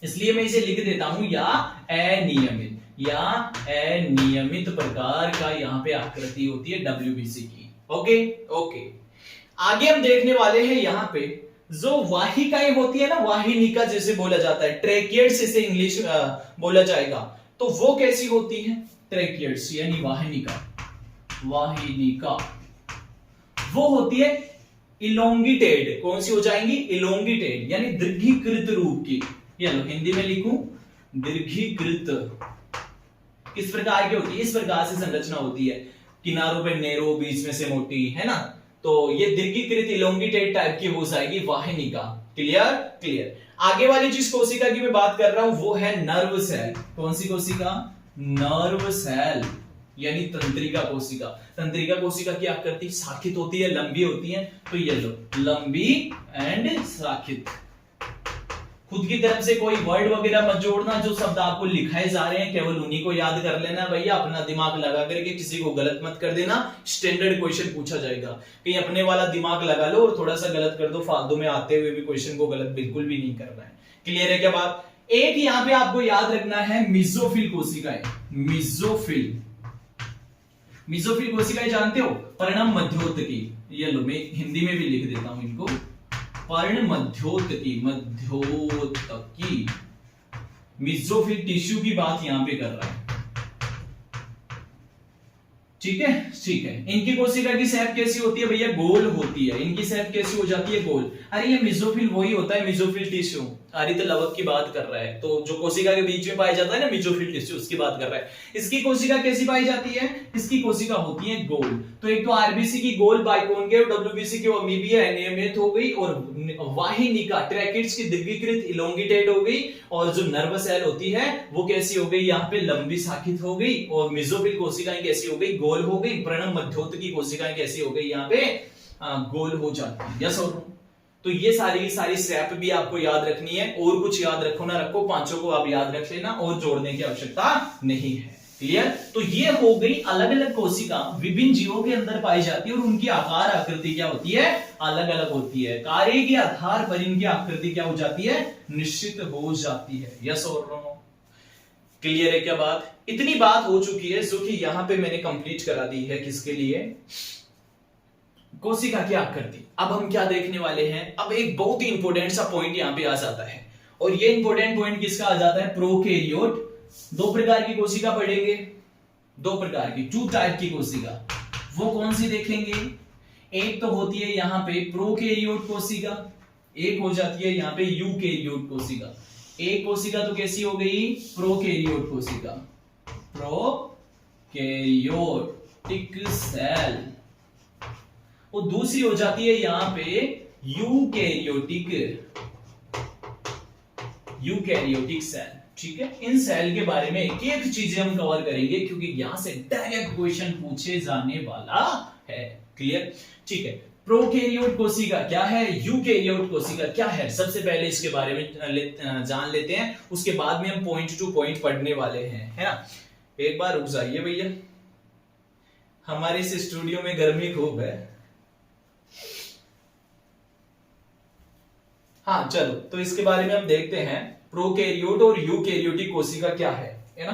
इसलिए मैं इसे लिख देता हूं या अनियमित, या अनियमित प्रकार का यहाँ पे आकृति होती है डब्ल्यूबीसी की। ओके ओके, आगे हम देखने वाले हैं यहाँ पे जो वाहिकाएं होती है ना, वाहिनिका जैसे बोला जाता है, ट्रेकियड्स इसे इंग्लिश बोला जाएगा, तो वो कैसी होती है? ट्रेकियड्स यानी वाहिनिका, वाहिनिका वो होती है इलोंगिटेड। कौन सी हो जाएंगी? इलोंगिटेड यानी दीर्घीकृत रूप की। ये लो हिंदी में लिखूं, दीर्घीकृत। किस प्रकार की होती है? इस प्रकार से संरचना होती है, किनारों पे नैरो, बीच में से मोटी, है ना। तो ये दीर्घीकृत इलोंगिटेड टाइप की हो जाएगी वाहिनिका। Clear clear. आगे वाली जिस कोशिका की मैं बात कर रहा हूं वो है नर्व सेल। कौन सी कोशिका? नर्व सेल यानी तंत्रिका कोशिका। तंत्रिका कोशिका की आकृति शाखित होती है, लंबी होती है। तो ये लो, लंबी एंड शाखित। खुद की तरफ से कोई वर्ड वगैरह मत जोड़ना, जो शब्द आपको लिखाए जा रहे हैं केवल उन्हीं को याद कर लेना भैया। अपना दिमाग लगा करके किसी को गलत मत कर देना, स्टैंडर्ड क्वेश्चन पूछा जाएगा। कहीं अपने वाला दिमाग लगा लो और थोड़ा सा गलत कर दो, फालतू में आते हुए भी क्वेश्चन को गलत बिल्कुल भी नहीं करना है। क्लियर है क्या बात? एक यहाँ पे आपको याद रखना है मिजोफिल कोशिकाएं। मिजोफिल, मिजोफिल कोशिकाएं जानते हो? पर्णम मध्योतकी। ये लो, मैं हिंदी में भी लिख देता हूं इनको, पर्ण मध्योतकी, मध्योतकी। मिजोफिल टिश्यू की बात यहां पे कर रहा है, ठीक है ठीक है। इनकी कोशिका की शेप कैसी होती है भैया? गोल होती है। इनकी शेप कैसी हो जाती है? गोल। अरे ये मिजोफिल वही होता है, मिजोफिल टिश्यू। अरे तो लवक की बात कर रहा है, तो जो कोशिका के बीच में पाया जाता है ना मिजोफिल टिश्यू, उसकी बात कर रहा है। इसकी कोशिका कैसी पाई जाती है? इसकी कोशिका होती है गोल। तो एक तो आरबीसी की गोल बाइकोनकेव, डब्ल्यूबीसी की अमीबीय अनियमित हो गई, और वाहिनिका ट्रैकिड्स की दीर्घीकृत इलोंगिटेड हो गई, और जो नर्व सेल होती है वो कैसी हो गई? यहाँ पे लंबी शाखित हो गई, और मिजोफिल कोशिकाएं कैसी हो गई? गोल हो गई। पर्णम मध्योतकी कोशिकाएं कैसी हो गई? यहाँ पे गोल हो जाती है। यस और नो? तो ये सारी की सारी स्टेप भी आपको याद रखनी है, और कुछ याद रखो ना रखो, पांचों को आप याद रख लेना, और जोड़ने की आवश्यकता नहीं है। क्लियर? तो ये हो गई अलग अलग कोशिका विभिन्न जीवों के अंदर पाई जाती है, और उनकी आकार आकृति क्या होती है? अलग अलग होती है। कार्य के आधार पर इनकी आकृति क्या हो जाती है? निश्चित हो जाती है। यस और नो? क्लियर है क्या बात? इतनी बात हो चुकी है जो कि यहां पे मैंने कंप्लीट करा दी है। किसके लिए? कोशिका की आकृति। अब हम क्या देखने वाले हैं? अब एक बहुत ही इंपॉर्टेंट सा पॉइंट यहां पे आ जाता है, और ये इंपॉर्टेंट पॉइंट किसका आ जाता है? प्रोकैरियोट। दो प्रकार की कोशिका पढ़ेंगे, दो प्रकार की, टू टाइप की कोशिका। वो कौन सी देखेंगे? एक तो होती है यहां पे प्रोकैरियोट कोशिका, एक हो जाती है यहां पे यूकैरियोट कोशिका। एक कोशिका तो कैसी हो गई? प्रोकैरियोट कोशिका, प्रोकैरियोटिक सेल। और दूसरी हो जाती है यहां पे यूकैरियोटिक सेल। ठीक है, इन सेल के बारे में एक एक चीजें हम कवर करेंगे क्योंकि यहां से डायरेक्ट क्वेश्चन पूछे जाने वाला है। क्लियर? ठीक है, प्रोकैरियोट कोशिका क्या है, यूकैरियोट कोशिका क्या है, सबसे पहले इसके बारे में जान लेते हैं, उसके बाद में हम पॉइंट टू पॉइंट पढ़ने वाले हैं, है ना। एक बार रुक जाइए भैया, हमारे इस स्टूडियो में गर्मी खूब है। हाँ चलो, तो इसके बारे में हम देखते हैं प्रोकैरियोट और यूकैरियोटिक कोशिका क्या है ना।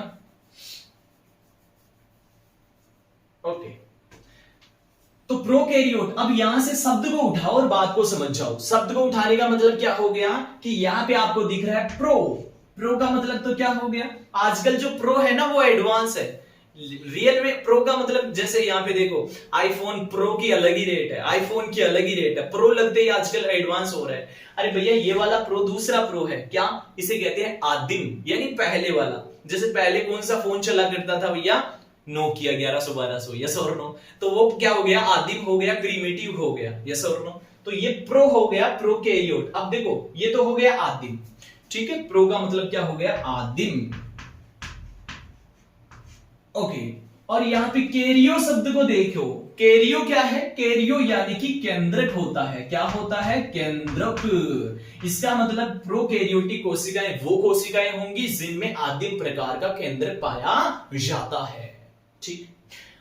ओके, तो प्रोकैरियोट, अब यहां से शब्द को उठाओ और बात को समझ जाओ। शब्द को उठाने का मतलब क्या हो गया कि यहां पे आपको दिख रहा है प्रो का मतलब तो क्या हो गया, आजकल जो प्रो है ना वो एडवांस है। रियल में प्रो का मतलब, जैसे यहाँ पे देखो आईफोन प्रो की अलग ही रेट है, आईफोन की अलग ही रेट है, प्रो लगते ही आजकल एडवांस हो रहा है। अरे भैया ये वाला प्रो दूसरा प्रो है, क्या इसे कहते हैं आदिम, यानी पहले वाला। जैसे पहले कौन सा फोन चला करता था भैया, नोकिया 1100-1200, यस और नो, तो वो क्या हो गया, आदिम हो गया, प्रीमिटिव हो गया, यस और नो। तो ये प्रो हो गया प्रोकैरियोट। अब देखो ये तो हो गया आदिम, ठीक है, प्रो का मतलब क्या हो गया, आदिम। ओके, और यहां पे कैरियो शब्द को देखो, कैरियो क्या है, कैरियो यानी कि केंद्रक होता है। क्या होता है, केंद्रक। इसका मतलब प्रोकैरियोटिक कोशिकाएं वो कोशिकाएं होंगी जिनमें आदिम प्रकार का केंद्रक पाया जाता है। ठीक,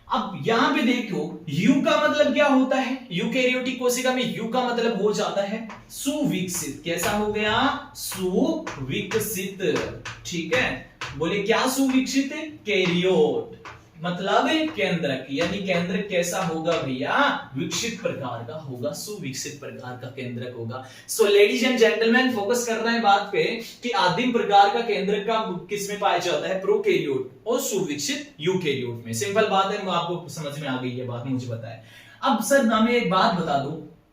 अब यहां पे देखो यू का मतलब क्या होता है, यूकैरियोटिक कोशिका में यू का मतलब हो जाता है सुविकसित। कैसा हो गया, सुविकसित। ठीक है, बोले क्या सुविकसित, कैरियोट मतलब केंद्रक, यानी केंद्रक कैसा होगा भैया, विकसित प्रकार का होगा, सुविकसित प्रकार का केंद्रक होगा। So ladies and gentleman, focus कर रहे हैं बात पे कि आदिम प्रकार का केंद्रक का किस में पाया जाता है, प्रोकैरियोट और सुविकसित यूकैरियोट में। सिंपल बात है, आपको समझ में आ गई ये बात, मुझे पता है। अब सर हमें एक बात बता दो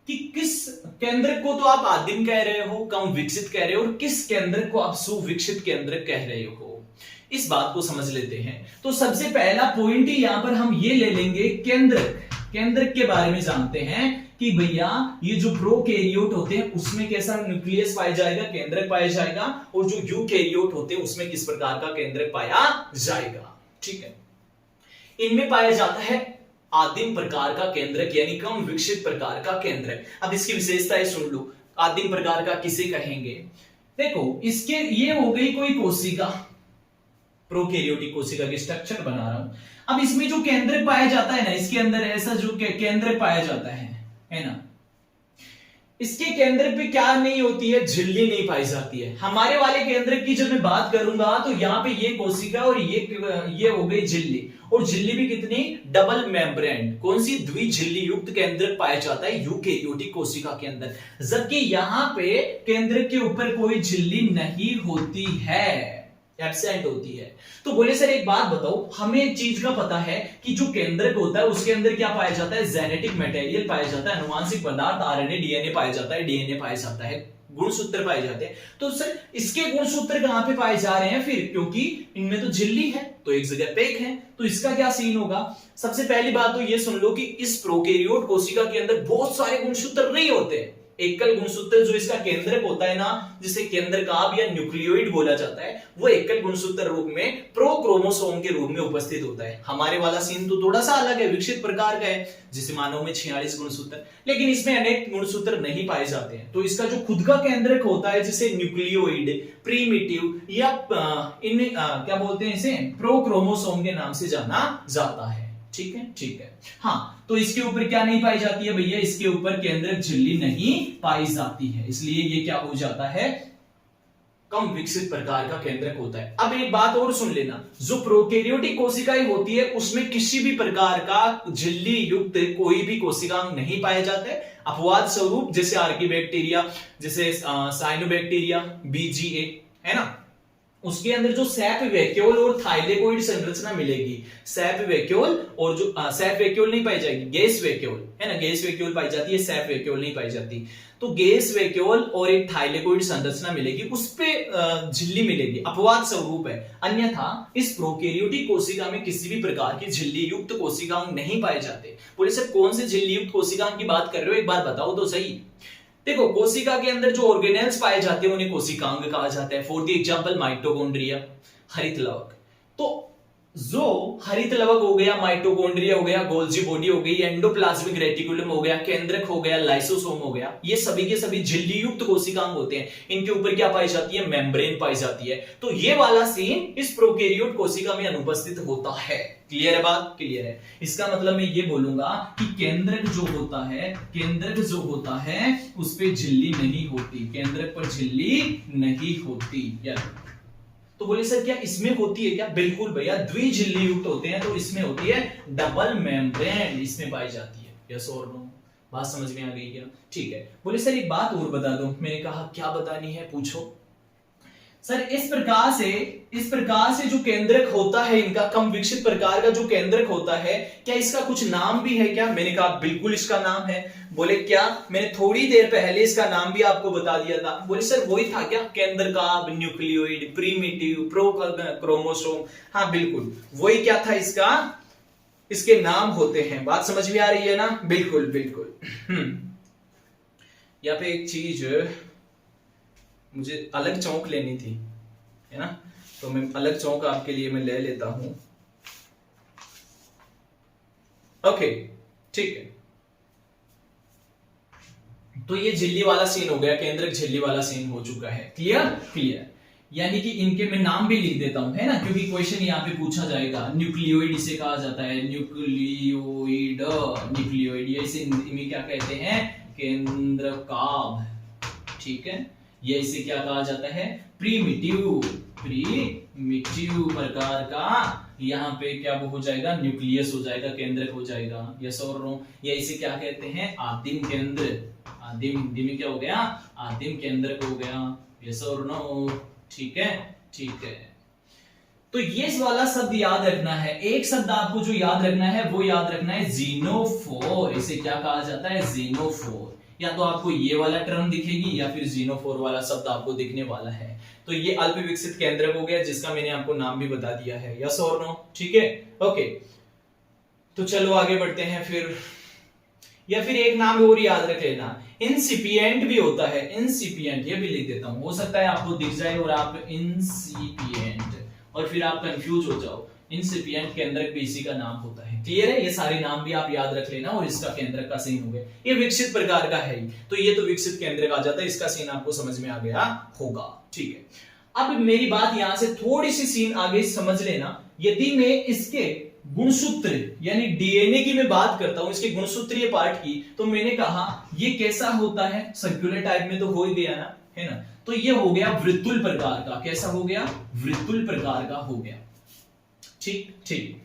कि किस केंद्रक को तो आप आदिम कह रहे हो, कम विकसित कह रहे हो, और किस केंद्रक को आप सुविकसित केंद्रक कह रहे हो, इस बात को समझ लेते हैं। तो सबसे पहला पॉइंट ही यहां पर हम ये ले लेंगे, केंद्रक के बारे में जानते हैं कि भैया ये जो प्रोकैरियोट होते हैं उसमें कैसा न्यूक्लियस पाया जाएगा, केंद्रक पाया जाएगा, और जो यूकैरियोट होते हैं उसमें किस प्रकार का केंद्रक पाया जाएगा। ठीक है, इनमें पाया जाता है आदिम प्रकार का केंद्रक, यानी कम विकसित प्रकार का केंद्रक। अब इसकी विशेषताएं सुन लो, आदिम प्रकार का किसे कहेंगे, देखो इसके ये हो गई कोई कोशिका, प्रोकैरियोटिक कोशिका की स्ट्रक्चर बना रहा हूं। अब इसमें जो केंद्रक पाया जाता है ना, इसके अंदर ऐसा जो केंद्रक पाया जाता है ना, इसके केंद्रक पे क्या नहीं होती है, झिल्ली नहीं पाई जाती है। हमारे वाले केंद्रक की जब मैं बात करूंगा तो यहां पे ये कोशिका और ये हो गई झिल्ली, और झिल्ली भी कितनी, डबल मेम्ब्रेन, कौन सी, द्विझिल्ली युक्त केंद्रक पाया जाता है यूकैरियोटिक कोशिका के अंदर, जबकि यहां पे केंद्रक के ऊपर कोई झिल्ली नहीं होती है, एब्सेंट होती है। तो बोले सर एक बात बताओ, हमें एक चीज का पता है कि जो केंद्रक होता है उसके अंदर क्या पाया जाता है, जेनेटिक मटेरियल पाया जाता है, अनुवांशिक पदार्थ, आरएनए डीएनए पाया जाता है, डीएनए पाया जाता है, गुणसूत्र पाए जाते हैं। तो सर इसके गुणसूत्र कहां पे पाए जा रहे हैं फिर, क्योंकि इनमें तो झिल्ली है तो एक जगह पे एक है, तो इसका क्या सीन होगा। सबसे पहली बात तो ये सुन लो कि इस प्रोकैरियोट कोशिका के अंदर बहुत सारे गुणसूत्र नहीं होते हैं। एकल गुणसूत्र जो इसका केंद्रक होता है ना, जिसे केंद्रकाभ या न्यूक्लियोइड बोला जाता है, वो एकल गुणसूत्र रूप में प्रोक्रोमोसोम के रूप में उपस्थित होता है। हमारे वाला सीन तो थोड़ा सा अलग है, विकसित प्रकार का है, जिसे मानव में 46 गुणसूत्र, लेकिन इसमें अनेक गुणसूत्र नहीं पाए जाते हैं। तो इसका जो खुद का केंद्रक होता है, जिसे न्यूक्लियोइड, प्रीमिटिव या क्या बोलते हैं इसे, प्रोक्रोमोसोम के नाम से जाना जाता है। ठीक है, ठीक है। हाँ, तो इसके ऊपर क्या नहीं पाई जाती है भैया, इसके ऊपर केंद्रक झिल्ली नहीं पाई जाती है, इसलिए ये क्या हो जाता है, कम विकसित प्रकार का केंद्रक होता है। अब एक बात और सुन लेना, जो प्रोकैरियोटिक कोशिकाएं होती है उसमें किसी भी प्रकार का झिल्ली युक्त कोई भी कोशिकांग नहीं पाए जाते, अपवाद स्वरूप जैसे आर्कीबैक्टीरिया, जैसे साइनोबैक्टीरिया, बीजीए, है ना, उसके अंदर जो सैप वैक्यूल और थाइलेकोइड संरचना मिलेगी, सैप वैक्यूल और जो सैप वैक्यूल नहीं पाई जाएगी, गैस वैक्यूल, है ना, गैस वैक्यूल पाई जाती है, सैप वैक्यूल नहीं पाई जाती। तो गैस वैक्यूल और एक थाइलेकोइड संरचना मिलेगी, उस पे झिल्ली मिलेगी, अपवाद स्वरूप है, अन्यथा इस प्रोकैरियोटिक कोशिका में किसी भी प्रकार की झिल्ली युक्त कोशिकांग नहीं पाए जाते। बोले सर कौन से झिल्ली युक्त कोशिकांग की बात कर रहे हो, एक बार बताओ तो सही। देखो कोशिका के अंदर जो ऑर्गेनेल्स पाए जाते हैं उन्हें कोशिकांग कहा जाता है। फॉर द एग्जांपल माइटोकॉन्ड्रिया, हरित लवक। तो जो हरित लवक हो गया, माइटोकॉन्ड्रिया हो गया, गोल्जी बॉडी हो गई, एंडोप्लाज्मिक रेटिकुलम हो गया, केंद्रक हो गया, लाइसोसोम हो गया, ये सभी के सभी झिल्ली युक्त कोशिकांग होते हैं। इनके ऊपर क्या पाई जाती है? मेम्ब्रेन पाई जाती है। तो ये वाला सीन इस प्रोकैरियोट कोशिका में अनुपस्थित होता है। क्लियर है बात? क्लियर है। इसका मतलब मैं ये बोलूंगा कि केंद्रक जो होता है, केंद्रक जो होता है उस पे झिल्ली नहीं होती, केंद्रक पर झिल्ली नहीं होती। यार तो बोले सर क्या इसमें होती है क्या? बिल्कुल भैया, द्विझिल्ली युक्त होते हैं तो इसमें होती है डबल मेम्ब्रेन, इसमें पाई जाती है। यस और नो? बात समझ में आ गई क्या? ठीक है। बोले सर एक बात और बता दो। मैंने कहा क्या बतानी है, पूछो। सर इस प्रकार से जो केंद्रक होता है इनका, कम विकसित प्रकार का जो केंद्रक होता है, क्या इसका कुछ नाम भी है क्या? मैंने कहा बिल्कुल इसका नाम है। बोले क्या? मैंने थोड़ी देर पहले इसका नाम भी आपको बता दिया था। बोले सर वही था क्या? केंद्रकाभ, न्यूक्लियोइड, प्रीमिटिव, प्रोक्रोमोसोम। हाँ बिल्कुल वही। क्या था इसका? इसके नाम होते हैं। बात समझ में आ रही है ना? बिल्कुल बिल्कुल। यहाँ पे एक चीज मुझे अलग चौंक लेनी थी, है ना, तो मैं अलग चौंक आपके लिए मैं ले लेता हूं। ओके ठीक है। तो ये झिल्ली वाला सीन हो गया, केंद्रक झिल्ली वाला सीन हो चुका है। क्लियर? क्लियर। यानी कि इनके मैं नाम भी लिख देता हूं, है ना, क्योंकि क्वेश्चन यहाँ पे पूछा जाएगा। न्यूक्लियोइड इसे कहा जाता है, न्यूक्लियोइड, न्यूक्लियोइड। ये इसे इनमें क्या कहते हैं? केंद्रकाभ। ठीक है। ये इसे क्या कहा जाता है? प्रीमिटिव, प्रीमिटिव प्रकार का। यहाँ पे क्या वो हो जाएगा? न्यूक्लियस हो जाएगा, केंद्रक हो जाएगा। यस और नो? ये इसे क्या कहते हैं? आदिम केंद्र। आदिम, हिंदी में क्या हो गया? आदिम केंद्रक हो गया। यस और नो? ठीक है, ठीक है। तो ये वाला शब्द याद रखना है। एक शब्द आपको जो याद रखना है वो याद रखना है ज़ीनोफोर। इसे क्या कहा जाता है? ज़ीनोफोर। या तो आपको ये वाला टर्म दिखेगी या फिर ज़ीनोफोर वाला शब्द आपको दिखने वाला है। तो ये अल्प विकसित केंद्रक हो गया जिसका मैंने आपको नाम भी बता दिया है। यस और नो? ठीक है, ओके। तो चलो आगे बढ़ते हैं फिर। या फिर एक नाम और याद रख लेना, इंसिपिएंट भी होता है। इंसिपिएंट, ये भी लिख देता हूं, हो सकता है आपको दिख जाए और आप इंसिपिएंट और फिर आप कंफ्यूज हो जाओ। इंसिपिएंट केंद्रक भी इसी का नाम होता है। क्लियर है? ये सारे नाम भी आप याद रख लेना। और इसका केंद्रक का सीन हो गया, ये विकसित प्रकार का है, तो ये तो विकसित केंद्रक आ जाता है। इसका सीन आपको समझ में आ गया होगा। ठीक है। अब मेरी बात यहां से थोड़ी सी सीन आगे समझ लेना। यदि मैं इसके गुणसूत्र यानी डीएनए की मैं बात करता हूं, इसके गुणसूत्रीय पार्ट की, तो मैंने कहा ये कैसा होता है? सर्कुलर टाइप में तो हो ही गया ना, है ना। तो ये हो गया वृत्तुल प्रकार का। कैसा हो गया? वृत्तुल प्रकार का हो गया। ठीक ठीक।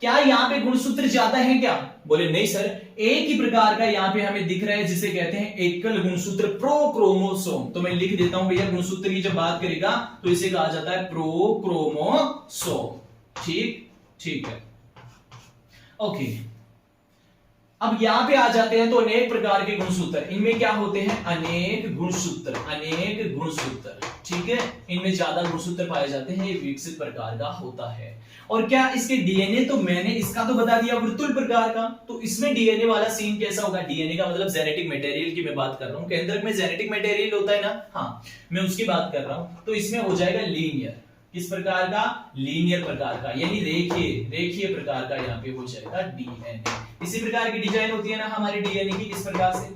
क्या यहाँ पे गुणसूत्र ज्यादा है क्या? बोले नहीं सर, एक ही प्रकार का यहाँ पे हमें दिख रहा है जिसे कहते हैं एकल गुणसूत्र, प्रोक्रोमोसोम। तो मैं लिख देता हूं भैया, गुणसूत्र की जब बात करेगा तो इसे कहा जाता है प्रोक्रोमोसोम। ठीक ठीक है, ओके। अब यहां पे आ जाते हैं तो अनेक प्रकार के गुणसूत्र, इनमें क्या होते हैं? अनेक गुणसूत्र, अनेक गुणसूत्र। ठीक है, इनमें ज्यादा गुणसूत्र पाए जाते हैं, ये विकसित प्रकार का होता है। और क्या इसके डीएनए, तो मैंने इसका तो बता दिया वृत्तुल प्रकार का, तो इसमें डीएनए वाला सीन कैसा होगा? डीएनए का मतलब जेनेटिक मटेरियल की मैं बात कर रहा हूं। केंद्रक में जेनेटिक मटेरियल होता है ना, हाँ मैं उसकी बात कर रहा हूं। तो इसमें हो जाएगा लीनियर। किस प्रकार का? लीनियर प्रकार का, यानी रेखीय प्रकार का यहाँ पे हो जाएगा डीएनए। इसी प्रकार की डिजाइन होती है ना हमारे डीएनए की, इस प्रकार से,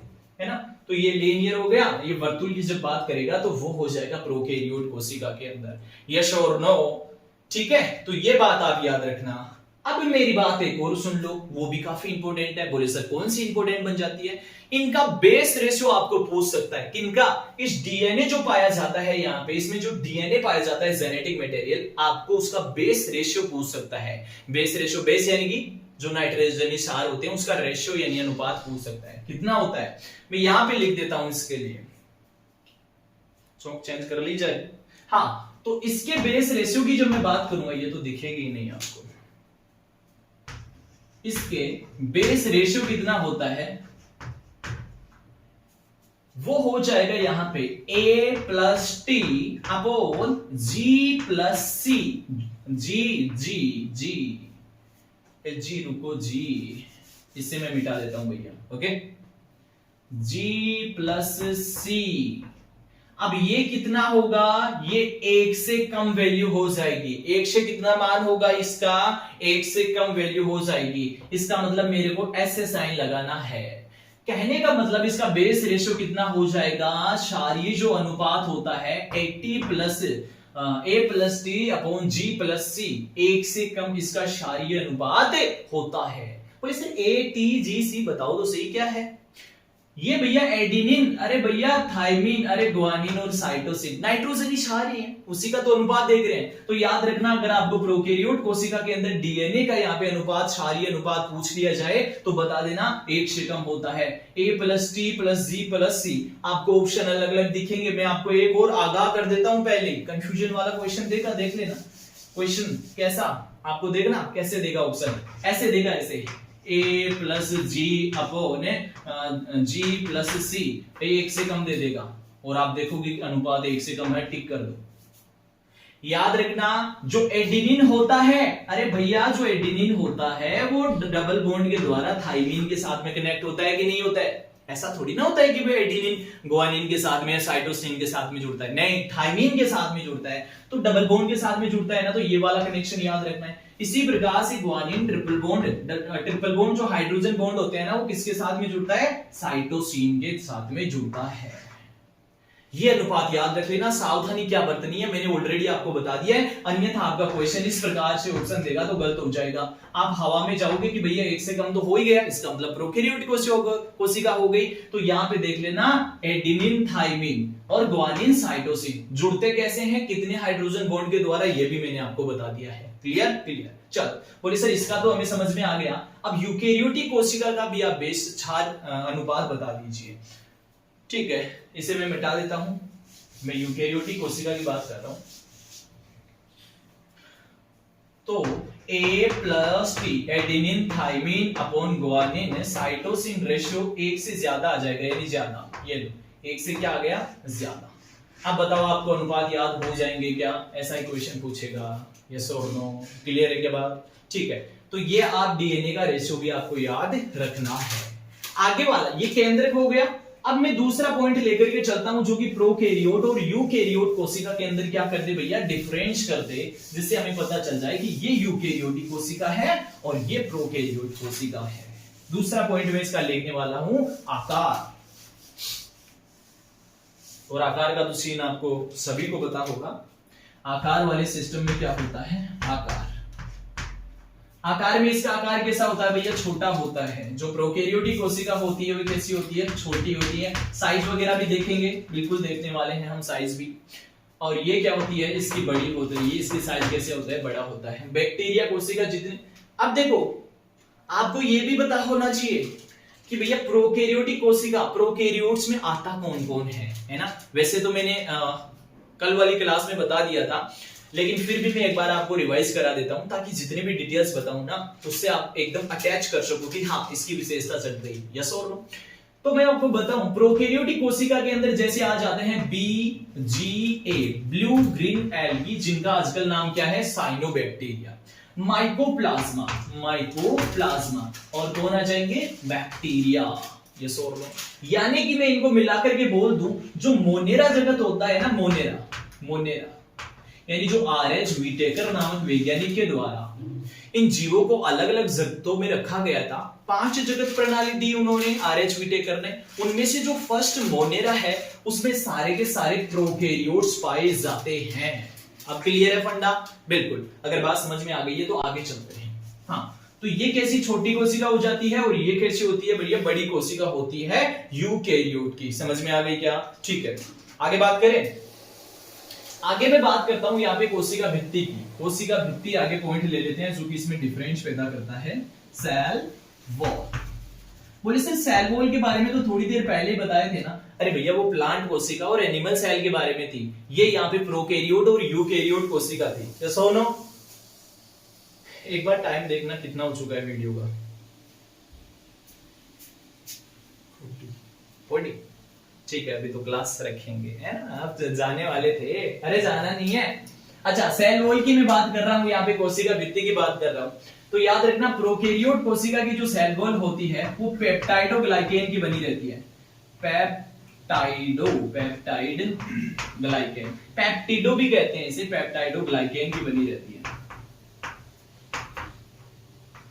है ना। तो ये लीनियर हो गया। ये वर्तुल की जब बात करेगा तो वो हो जाएगा प्रोकैरियोट कोशिका के अंदर। यस और नो? ठीक है, तो ये बात आप याद रखना। अब मेरी बात एक और सुन लो, वो भी काफी इंपॉर्टेंट है। बोले सर कौन सी इंपॉर्टेंट बन जाती है? इनका बेस रेशियो आपको पूछ सकता है। किनका? इस डीएनए जो पाया जाता है यहाँ पे, इसमें जो डीएनए पाया जाता है जेनेटिक मटेरियल, आपको उसका बेस रेशियो पूछ सकता है। बेस रेशियो, बेस यानी कि जो नाइट्रोजनी सार होते हैं उसका रेशियो यानी अनुपात पूछ सकता है। कितना होता है? मैं यहां पे लिख देता हूं इसके लिए, चौक चेंज कर ली जाए। हाँ, तो इसके बेस रेशियो की जब मैं बात करूंगा, ये तो दिखेगी ही नहीं आपको। इसके बेस रेशियो कितना होता है? वो हो जाएगा यहां पे A+T अपॉन G+C। जी रुको जी, इसे मैं मिटा देता हूं भैया। Okay, G+C। अब ये कितना होगा, ये 1 से कम वैल्यू हो जाएगी। 1 से कितना मान होगा इसका, 1 से कम वैल्यू हो जाएगी। इसका मतलब मेरे को ऐसे साइन लगाना है। कहने का मतलब इसका बेस रेशियो कितना हो जाएगा, क्षारीय जो अनुपात होता है 80 प्लस A+T/G+C, 1 से कम इसका क्षारीय अनुपात होता है। बोले सर ATGC बताओ तो सही क्या है। ये भैया एडिनिन, अरे भैया थाइमिन, अरे ग्वानिन और साइटोसिन नाइट्रोजन क्षारीय है, उसी का तो अनुपात देख रहे हैं। तो याद रखना, अगर आपको प्रोकैरियोट कोशिका के अंदर डीएनए का यहाँ पे अनुपात, क्षारीय अनुपात पूछ लिया जाए तो बता देना 1 से कम होता है। A+T+G+C आपको ऑप्शन अलग अलग दिखेंगे। मैं आपको एक और आगाह कर देता हूं, पहले कंफ्यूजन वाला क्वेश्चन देगा, देख लेना क्वेश्चन कैसा आपको देखना, कैसे देगा ऑप्शन, ऐसे देगा, ऐसे A+G/G+C 1 से कम दे देगा और आप देखोगे अनुपात 1 से कम है, टिक कर दो। याद रखना, जो एडिनिन होता है, अरे भैया जो एडिनिन होता है वो डबल बॉन्ड के द्वारा थाइमिन के साथ में कनेक्ट होता है कि नहीं होता है। ऐसा थोड़ी ना होता है कि भाई एडिनिन ग्वानिन के साथ में, साइटोसिन के साथ में जुड़ता है, नहीं, थाइमिन के साथ में जुड़ता है। तो डबल बॉन्ड के साथ में जुड़ता है ना, तो ये वाला कनेक्शन याद रखना है। इसी प्रकार से ग्वानिन ट्रिपल बॉन्ड जो हाइड्रोजन बॉन्ड होते हैं ना, वो किसके साथ में जुड़ता है, साइटोसिन के साथ में जुड़ता है। ये अनुपात याद रख लेना, सावधानी क्या बरतनी है मैंने ऑलरेडी आपको बता दिया है, अन्यथा आपका क्वेश्चन इस प्रकार से ऑप्शन देगा तो गलत हो जाएगा। आप हवा में जाओगे कि भैया 1 से कम तो हो ही गया, इसका मतलब प्रोकैरियोटिक कोशिका हो गई। तो यहाँ पे देख लेना, एडिनिन थाइमिन और ग्वानिन साइटोसिन जुड़ते कैसे हैं, कितने हाइड्रोजन बॉन्ड के द्वारा, ये भी मैंने आपको बता दिया है। Clear clear. चल बोले सर इसका तो हमें समझ में आ गया, अब यूकेरियोटिक कोशिका का भी आप बेस क्षार अनुपात बता दीजिए। ठीक है, इसे मैं मिटा देता हूं, मैं यूकेरियोटिक कोशिका की बात कर रहा हूं। तो A+T adenine thymine upon guanine cytosine ratio 1 से ज्यादा आ जाएगा, यानी ज्यादा, ये लो 1 से क्या आ गया, ज्यादा। अब बताओ आपको अनुपात याद हो जाएंगे क्या, ऐसा ही क्वेश्चन पूछेगा, यस और नो, क्लियर है क्या बात। ठीक है, तो ये आप डीएनए का रेशियो भी आपको याद रखना है। आगे वाला ये केंद्रक हो गया। अब मैं दूसरा पॉइंट लेकर के चलता हूं, जो कि प्रोकैरियोट और यूकैरियोट कोशिका के अंदर क्या कर दे भैया, डिफरेंस कर दे, जिससे हमें पता चल जाए कि ये यूकैरियोटिक कोशिका है और ये प्रोकैरियोट कोशिका है। दूसरा पॉइंट मैं इसका लेने वाला हूं, आकार। और आकार का तो सीन आपको सभी को पता होगा। आकार वाले सिस्टम में क्या होता है, आकार में इसका आकार कैसा होता है भैया, छोटा होता है। जो प्रोकैरियोटिक कोशिका होती है वो कैसी होती है, छोटी होती है। साइज वगैरह भी देखेंगे, बिल्कुल देखने वाले हैं हम साइज भी। और ये क्या होती है, इसकी बड़ी होती है, इसकी साइज कैसे होता है, बड़ा होता है। बैक्टीरिया कोशिका जितने, अब देखो आपको ये भी पता होना चाहिए कि भैया प्रोकैरियोटिक कोशिका, प्रोकैरियोट्स में आता कौन कौन है ना। वैसे तो मैंने कल वाली क्लास में बता दिया था, लेकिन फिर भी मैं एक बार आपको रिवाइज करा देता हूं, ताकि जितने भी डिटेल्स बताऊं ना, उससे आप एकदम अटैच कर सको कि हाँ इसकी विशेषता चल रही, यस और नो। तो मैं आपको बताऊं, प्रोकैरियोटिक कोशिका के अंदर जैसे आ जाते हैं BGA, ब्लू ग्रीन एल्गी, जिनका आजकल नाम क्या है, साइनोबैक्टीरिया। माइकोप्लाज्मा, माइकोप्लाज्मा, और कौन आ जाएंगे, बैक्टीरिया, यस और नो। यानी कि मैं इनको मिलाकर के बोल दूं, जो मोनेरा जगत होता है ना, मोनेरा यानी जो RH व्हिटेकर नामक वैज्ञानिक के द्वारा इन जीवों को अलग अलग जगतों में रखा गया था। 5 जगत प्रणाली दी उन्होंने, RH व्हिटेकर ने। उनमें से जो फर्स्ट मोनेरा है, उसमें सारे के सारे प्रोकैरियोट्स पाए जाते हैं। अब क्लियर है फंडा, बिल्कुल। अगर बात समझ में आ गई है तो आगे चलते हैं। हाँ, तो ये कैसी छोटी कोशिका हो जाती है और ये कैसी होती है भैया, बड़ी कोशिका होती है यूकैरियोट की। समझ में आ गई क्या, ठीक है। आगे बात करें, आगे मैं बात करता हूं यहाँ पे कोशिका भित्ति की। कोशिका भित्ति आगे पॉइंट ले लेते हैं, जो कि इसमें डिफरेंस पैदा करता है, सेल वॉल। बोले सर सेल वॉल के बारे में तो थोड़ी देर पहले बताए थे ना। अरे भैया वो प्लांट कोशिका और एनिमल सेल के बारे में थी, ये यहाँ पे प्रोकैरियोट और यूकैरियोट कोशिका थी। यस और नो। एक बार टाइम देखना कितना हो चुका है वीडियो का, 40। ठीक है, अभी तो क्लास रखेंगे, है ना। आप तो जाने वाले थे, अरे जाना नहीं है। अच्छा, सेल वॉल की मैं बात कर रहा हूं, यहाँ पे कोशिका भित्ति की बात कर रहा हूं। तो याद रखना, प्रोकैरियोट कोशिका की जो सेल वॉल होती है वो पेप्टाइडोग्लाइकेन की बनी रहती है। पेप्टाइडो, पेप्टाइड ग्लाइकेन, पेप्टिडो भी कहते हैं इसे, पेप्टाइडो ग्लाइकेन की बनी रहती है।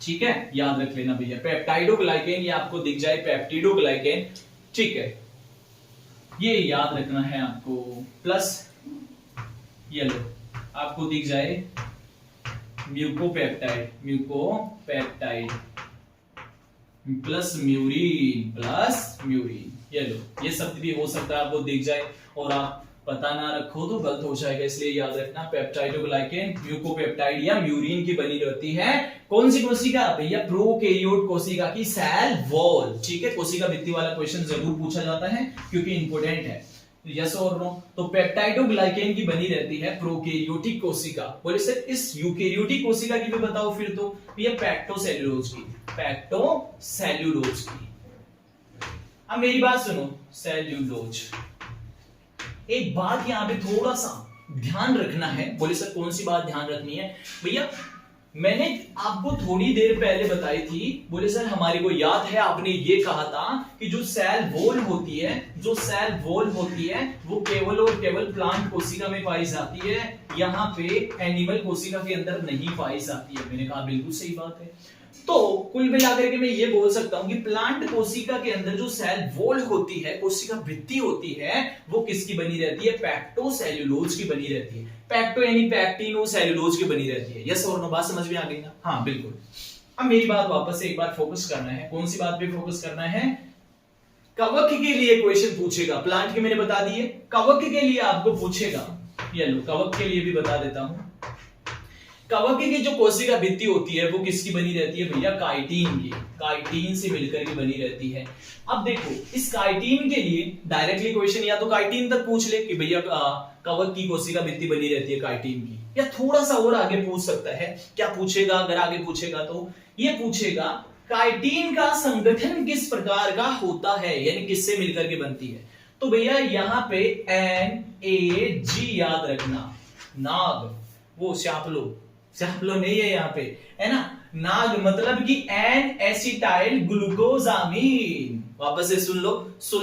ठीक है, याद रख लेना भैया, पेप्टाइडो ग्लाइकेन, ये आपको दिख जाए पेप्टिडो ग्लाइकेन। ठीक है, ये याद रखना है आपको। प्लस ये लो, आपको दिख जाए mucopeptide, mucopeptide plus murein, plus murein, ये लो, ये शब्द भी हो सकता है आपको दिख जाए और आप पता ना रखो तो गलत हो जाएगा, इसलिए याद रखना पेप्टाइडोग्लाइकेन म्यूकोपेप्टाइड या म्यूरिन की बनी रहती है। कौन सी कोशिका भैया? प्रोकैरियोट कोशिका की सेल वॉल। ठीक है, कोशिका भित्ति वाला क्वेश्चन जरूर पूछा जाता है क्योंकि इंपोर्टेंट है। यस और नो? तो पेप्टाइडोग्लाइकेन की बनी रहती है प्रोकैरियोटिक कोशिका। बोले सर इस यूकैरियोटिक कोशिका की भी बताओ फिर, तो ये पैक्टोसेल्यूलोज की, पैक्टोसेल्यूलोज की। अब मेरी बात सुनो, सेल्यूलोज, एक बात यहां पे थोड़ा सा ध्यान रखना है। बोले सर कौन सी बात ध्यान रखनी है? भैया मैंने आपको थोड़ी देर पहले बताई थी, बोले सर हमारे को याद है आपने ये कहा था कि जो सेल वॉल होती है, जो सेल वॉल होती है वो केवल और केवल प्लांट कोशिका में पाई जाती है, यहाँ पे एनिमल कोशिका के अंदर नहीं पाई जाती है। मैंने कहा बिल्कुल सही बात है। तो कुल मिलाकर के मैं ये बोल सकता हूं कि प्लांट कोशिका के अंदर जो सेल वॉल होती है, कोशिका भित्ति होती है, वो किसकी बनी रहती है? पैक्टोसेल्यूलोज की बनी रहती है। पैक्टो यानी पैक्टिनोसेल्यूलोज की बनी रहती है। यस और नो? बात समझ में आ गई ना? हाँ बिल्कुल। अब मेरी बात वापस से एक बार फोकस करना है। कौन सी बात पे फोकस करना है? कवक के लिए क्वेश्चन पूछेगा। प्लांट के मैंने बता दिए, कवक के लिए आपको पूछेगा। ये लो, कवक के लिए भी बता देता हूं। कवक की जो कोशिका भित्ति होती है वो किसकी बनी रहती है भैया? काइटिन की, काइटिन से मिलकर के बनी रहती है। अब देखो इस काइटिन के लिए डायरेक्टली क्वेश्चन या तो काइटिन तक पूछ ले कि भैया कवक की कोशिका भित्ति बनी रहती है काइटिन की, या थोड़ा सा और आगे पूछ सकता है। क्या पूछेगा? अगर आगे पूछेगा तो ये पूछेगा काइटिन का संगठन किस प्रकार का होता है, यानी किससे मिलकर के बनती है। तो भैया यहाँ पे NAG याद रखना, नाग, वो शापलो, शापलो नहीं है यहाँ पे, है ना? नाग मतलब कि एन एसिटाइल ग्लूकोजामीन। वापस से सुन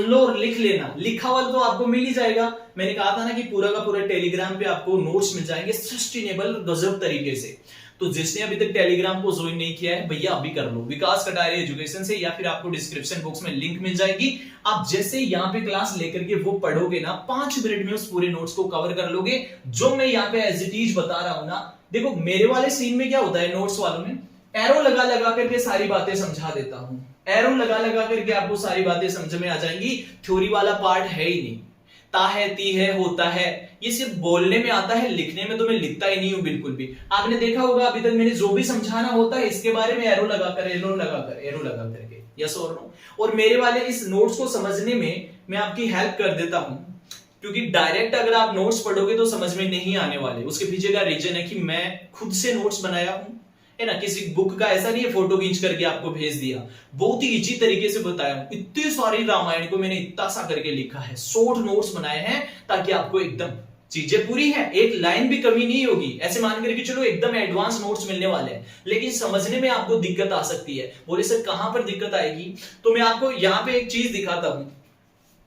लो और लिख लेना। लिखा हुआ तो आपको मिल ही जाएगा। मैंने कहा था ना कि पूरा का पूरा टेलीग्राम पे आपको नोट्स मिल जाएंगे सस्टेनेबल गजब तरीके से। तो जिसने अभी तक टेलीग्राम को ज्वाइन नहीं किया है भैया अभी कर लो, विकास कटारिया एजुकेशन से, या फिर आपको डिस्क्रिप्शन बॉक्स में लिंक मिल जाएगी। आप जैसे यहाँ पे क्लास लेकर के वो पढ़ोगे ना, 5 मिनट में उस पूरे नोट्स को कवर कर लोगे जो मैं यहाँ पे एज इट इज बता रहा हूं ना। देखो मेरे वाले सीन में क्या होता है, नोट्स वालों में एरो लगा लगा करके सारी बातें समझा देता हूं, एरो लगा लगा करके आपको सारी बातें समझ में आ जाएंगी। थ्योरी वाला पार्ट है ही नहीं, ता है, ती है, होता है, ये सिर्फ बोलने में आता है, लिखने में तो मैं लिखता ही नहीं हूं बिल्कुल भी। आपने देखा होगा अभी तक मैंने जो भी समझाना होता है इसके बारे में एरो लगा करके, यस और नो। और मेरे वाले इस नोट्स को समझने में मैं आपकी हेल्प कर देता हूं, क्योंकि डायरेक्ट अगर आप नोट्स पढ़ोगे तो समझ में नहीं आने वाले। उसके पीछे का रीजन है कि मैं खुद से नोट्स बनाया हूं, है ना, किसी बुक का ऐसा नहीं है फोटो खींच करके आपको भेज दिया, बहुत ही इजी तरीके से बताया हूं। इतनी सारी रामायण को मैंने इतना सा करके लिखा है, शॉर्ट नोट्स बनाए हैं ताकि आपको एकदम चीजें पूरी है, एक लाइन भी कमी नहीं होगी। ऐसे मान करके चलो एकदम एडवांस नोट्स मिलने वाले हैं, लेकिन समझने में आपको दिक्कत आ सकती है। बोले सर कहां पर दिक्कत आएगी? तो मैं आपको यहाँ पे एक चीज दिखाता हूं।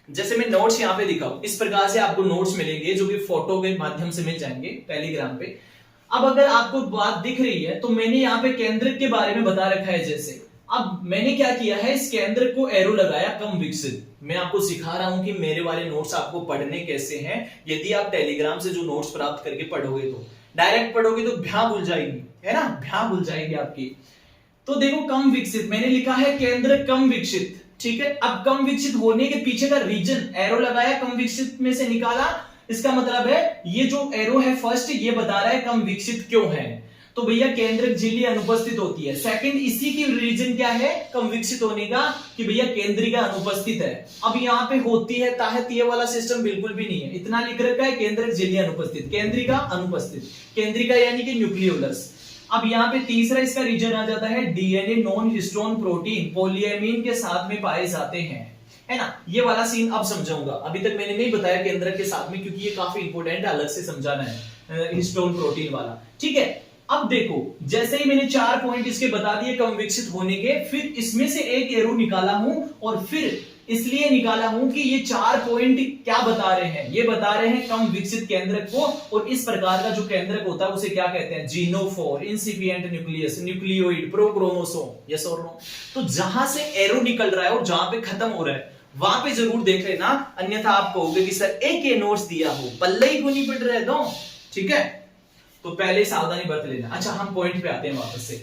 जैसे मैं नोट्स यहाँ पे दिखाऊं, इस प्रकार से आपको नोट्स मिलेंगे जो कि फोटो के माध्यम से मिल जाएंगे टेलीग्राम पे। अब अगर आपको बात दिख रही है तो मैंने यहाँ पे केंद्रक के बारे में बता रखा है। जैसे अब मैंने क्या किया है, इस केंद्रक को एरो लगाया कम विकसित। मैं आपको सिखा रहा हूं कि मेरे वाले नोट्स आपको पढ़ने कैसे हैं। यदि आप टेलीग्राम से जो नोट्स प्राप्त करके पढ़ोगे, तो डायरेक्ट पढ़ोगे तो भ्या भूल जाएगी, है ना, भ्या भूल जाएगी आपकी। तो देखो कम विकसित मैंने लिखा है, केंद्रक कम विकसित, ठीक है। अब कम विकसित होने के पीछे का रीजन एरो लगाया, कम विकसित में से निकाला, इसका मतलब है ये जो एरो है फर्स्ट ये बता रहा है कम विकसित क्यों है। तो भैया केंद्रक झिल्ली अनुपस्थित होती है। सेकंड इसी की रीजन क्या है कम विकसित होने का, कि भैया केंद्रिका अनुपस्थित है। अब यहाँ पे होती है, ताहतीय वाला सिस्टम बिल्कुल भी नहीं है, इतना लिख रखा है केंद्रक झिल्ली अनुपस्थित, केंद्रिका अनुपस्थित, केंद्रिका यानी कि न्यूक्लियोलस। अब यहाँ पे तीसरा इसका रीजन आ जाता है डीएनए नॉन हिस्टोन प्रोटीन पॉलीएमीन के साथ में पाए जाते हैं, है ना। ये वाला सीन अब समझाऊंगा, अभी तक मैंने नहीं बताया केंद्रक के साथ में, क्योंकि ये काफी इंपॉर्टेंट है, अलग से समझाना है हिस्टोन प्रोटीन वाला, ठीक है। अब देखो जैसे ही मैंने 4 पॉइंट इसके बता दिए कम विकसित होने के, फिर इसमें से एक एरो निकाला हूं और फिर इसलिए निकाला हूं कि ये 4 पॉइंट क्या बता रहे हैं, ये बता रहे हैं कम विकसित केंद्रक को, और इस प्रकार का जो केंद्रक होता है उसे क्या कहते हैं, जीनोफोर, इंसिपिएंट न्यूक्लियस, न्यूक्लियोइड, प्रोक्रोमोसोम, यस और नो। तो जहां से एरो निकल रहा है और जहां पे खत्म हो रहा है वहां पे जरूर देख लेना, अन्यथा आप कहोगे कि सर एक के नोट्स दिया हो, पल्ले ही क्यों नहीं पढ़ रहे दो, ठीक है। तो पहले सावधानी बरत लेना। अच्छा हम पॉइंट पे आते हैं वापस से,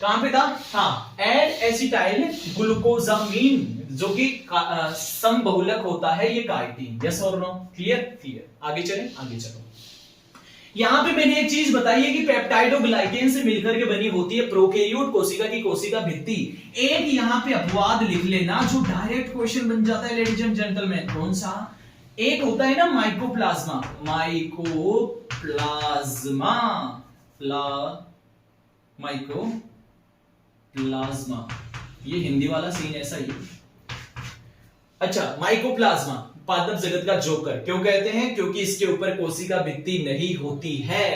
कहां पे था, हाँ, एड एसिटाइल ग्लूकोजामीन जो कि समबहुलक होता है ये काइटिन, यस और नो, क्लियर क्लियर। आगे चलें, आगे चलो। यहां पे मैंने एक चीज बताई है कि पेप्टाइडोग्लाइकेन से मिलकर के बनी होती है प्रोकैरियोट कोशिका की कोशिका भित्ति। एक यहां पे अपवाद लिख लेना जो डायरेक्ट क्वेश्चन बन जाता है लेडीज एंड जेंटलमैन, कौन सा, एक होता है ना माइकोप्लाज्मा, माइकोप्लाज्मा, माइकोप्लाज्मा, ये हिंदी वाला सीन ऐसा ही। अच्छा, माइकोप्लाज्मा पादप जगत का जोकर क्यों कहते हैं, क्योंकि इसके ऊपर कोशिका भित्ति नहीं होती है।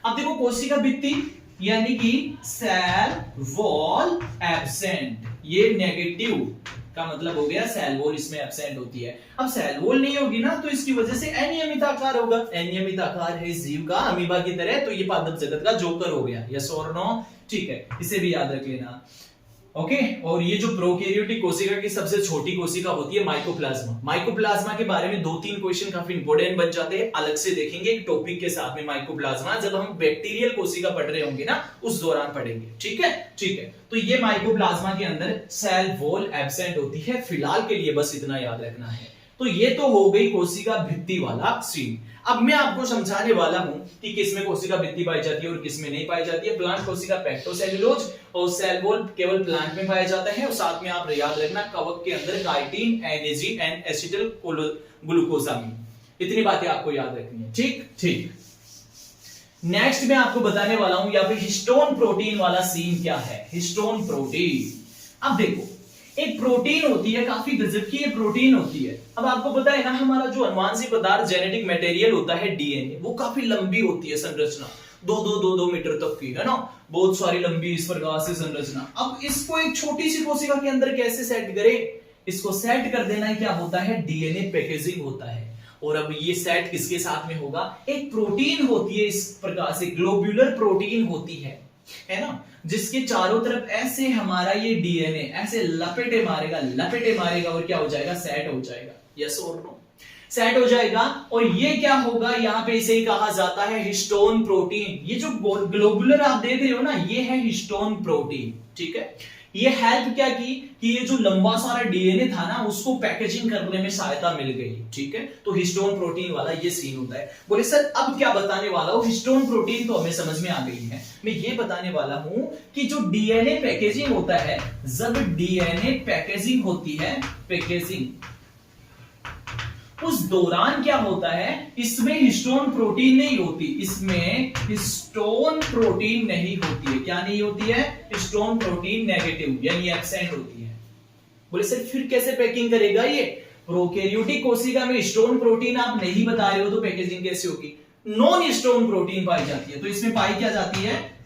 अब देखो कोशिका भित्ति यानी कि सेल वॉल एब्सेंट, ये नेगेटिव का मतलब हो गया सेल वॉल इसमें एब्सेंट होती है। अब सेल वॉल नहीं होगी ना तो इसकी वजह से अनियमित आकार होगा, अनियमित आकार है इस जीव का अमीबा की तरह, तो ये पादप जगत का जोकर हो गया, यस और नो, ठीक है, इसे भी याद रख लेना, ओके। और ये जो प्रोकैरियोटिक कोशिका की सबसे छोटी कोशिका होती है माइकोप्लाज्मा। माइकोप्लाज्मा के बारे में 2-3 क्वेश्चन काफी इंपॉर्टेंट बन जाते हैं, अलग से देखेंगे एक टॉपिक के साथ में माइकोप्लाज्मा, जब हम बैक्टीरियल कोशिका पढ़ रहे होंगे ना उस दौरान पढ़ेंगे, ठीक है ठीक है। तो ये माइकोप्लाज्मा के अंदर सेल वॉल एब्सेंट होती है, फिलहाल के लिए बस इतना याद रखना है। तो ये तो हो गई कोशिका भित्ति वाला सीन। अब मैं आपको समझाने वाला हूं कि किसमें कोशिका भित्ति पाई जाती है और किसमें नहीं पाई जाती है। प्लांट कोशिका पेक्टोसेलुलोज और सेल वॉल केवल प्लांट में पाया जाता है, और साथ में आप याद रखना कवक के अंदर काइटिन, एनएजी एंड एसिटिल ग्लूकोजामीन, इतनी बातें आपको याद रखनी है, ठीक ठीक। नेक्स्ट मैं आपको बताने वाला हूं यहाँ पे हिस्टोन प्रोटीन वाला सीन क्या है, हिस्टोन प्रोटीन। अब देखो एक प्रोटीन होती है, काफी गजब की ये प्रोटीन होती है। अब आपको पता है ना हमारा जो अनुवांशिक पदार्थ जेनेटिक मटेरियल होता है डीएनए, वो काफी लंबी होती है संरचना, 2-2 मीटर तक की, है ना, बहुत सारी लंबी इस प्रकार से संरचना। अब इसको एक छोटी सी कोशिका के अंदर कैसे सेट करें, इसको सेट कर देना क्या होता है, डीएनए पैकेजिंग होता है। और अब ये सेट किसके साथ में होगा, एक प्रोटीन होती है इस प्रकार से, ग्लोब्यूलर प्रोटीन होती है ना, जिसके चारों तरफ ऐसे हमारा ये डीएनए ऐसे लपेटे मारेगा और क्या हो जाएगा, सेट हो जाएगा, यस और नो, सेट हो जाएगा। और ये क्या होगा, यहाँ पे इसे कहा जाता है हिस्टोन प्रोटीन। ये जो ग्लोबुलर आप देख रहे हो ना, ये है हिस्टोन प्रोटीन, ठीक है। ये हेल्प क्या की कि ये जो लंबा सारा डीएनए था ना उसको पैकेजिंग करने में सहायता मिल गई, ठीक है। तो हिस्टोन प्रोटीन वाला ये सीन होता है। बोले सर अब क्या बताने वाला हूं, हिस्टोन प्रोटीन तो हमें समझ में आ गई है, मैं ये बताने वाला हूं कि जो डीएनए पैकेजिंग होता है, जब डीएनए पैकेजिंग होती है, पैकेजिंग, उस दौरान क्या होता है, इसमें हिस्टोन प्रोटीन नहीं होती, इसमें हिस्टोन प्रोटीन नहीं होती है। क्या नहीं होती है, हिस्टोन प्रोटीन नेगेटिव यानी एब्सेंट होती है। बोले सर फिर कैसे पैकिंग करेगा ये, प्रोकैरियोटिक कोशिका में हिस्टोन प्रोटीन आप नहीं बता रहे हो तो पैकेजिंग कैसे होगी, नॉन हिस्टोन प्रोटीन पाई जाती है। तो इसमें पाई क्या जाती है,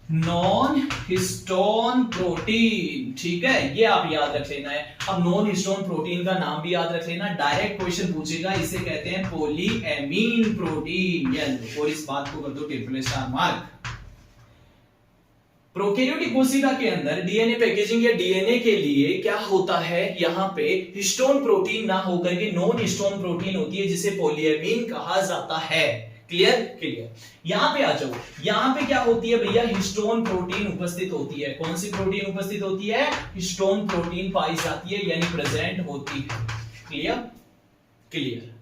नॉन हिस्टोन प्रोटीन, ठीक है, ये आप याद रख लेना है। अब नॉन हिस्टोन प्रोटीन का नाम भी याद रख लेना, डायरेक्ट क्वेश्चन पूछेगा, इसे कहते हैं पॉलीएमीन प्रोटीन, और इस बात को कर दो ट्रिपल स्टार मार्क। प्रोकैरियोटिक कोशिका के अंदर डीएनए पैकेजिंग या डीएनए के लिए क्या होता है, यहाँ पे हिस्टोन प्रोटीन ना होकर के नॉन हिस्टोन प्रोटीन होती है जिसे पॉलीएमीन कहा जाता है। Clear clear. यहां पे आ जाओ, यहां पे क्या होती है भैया, हिस्टोन प्रोटीन उपस्थित होती है। कौन सी प्रोटीन उपस्थित होती है, हिस्टोन प्रोटीन पाई जाती है यानी प्रेजेंट होती है। Clear clear.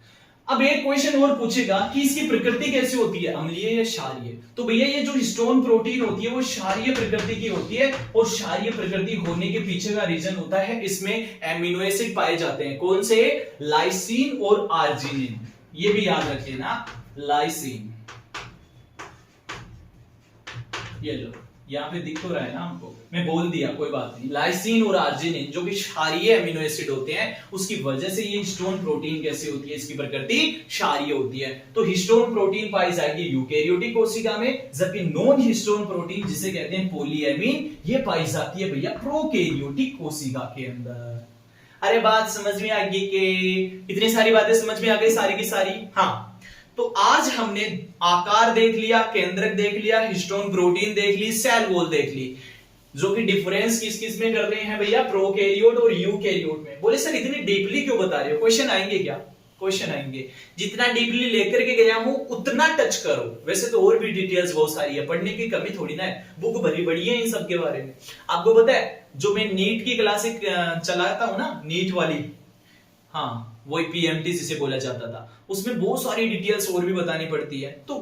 अब एक क्वेश्चन और पूछेगा कि इसकी प्रकृति कैसी होती है, अम्लीय या क्षारीय। तो भैया ये जो हिस्टोन प्रोटीन होती है वो क्षारीय प्रकृति की होती है, और क्षारीय प्रकृति होने के पीछे का रीजन होता है इसमें एमिनो एसिड पाए जाते हैं। कौन से, लाइसिन और आर्जिनिन, ये भी याद रख लेना, लाइसिन, ये लो यहां पे दिख तो रहा है ना हमको, मैं बोल दिया कोई बात नहीं। लाइसिन और आर्जिनिन जो भी क्षारीय एमिनो एसिड होते हैं उसकी वजह से ये हिस्टोन प्रोटीन कैसी होती है, इसकी प्रकृति क्षारीय होती है। तो हिस्टोन प्रोटीन पाई जाएगी यूकेरियोटिक कोशिका में, जबकि नॉन हिस्टोन प्रोटीन जिसे कहते हैं पॉलीएमीन, ये पाई जाती है भैया प्रोकैरियोटिक कोशिका के अंदर। अरे बात समझ में आ गई कि इतनी सारी बातें समझ में आ गई सारी की सारी? हाँ, तो आज हमने आकार देख लिया, केंद्रक देख लिया, हिस्टोन प्रोटीन देख ली, सेल वॉल देख ली, जो कि डिफरेंस किस किस में कर रहे हैं भैया, प्रोकैरियोट और यूकैरियोट में। बोले सर इतनी डीपली क्यों बता रहे हो, क्वेश्चन आएंगे क्या? क्वेश्चन आएंगे, जितना डीपली लेकर के गया हूं उतना टच करो। वैसे तो और भी डिटेल्स बहुत सारी है, पढ़ने की कमी थोड़ी ना है, बुक भरी बड़ी है इन सब के बारे में। आपको पता है जो मैं नीट की क्लास चलाता हूं ना, नीट वाली, हाँ वही पीएमटी जिसे बोला जाता था, उसमें बहुत सारी डिटेल्स और भी बतानी पड़ती है। तो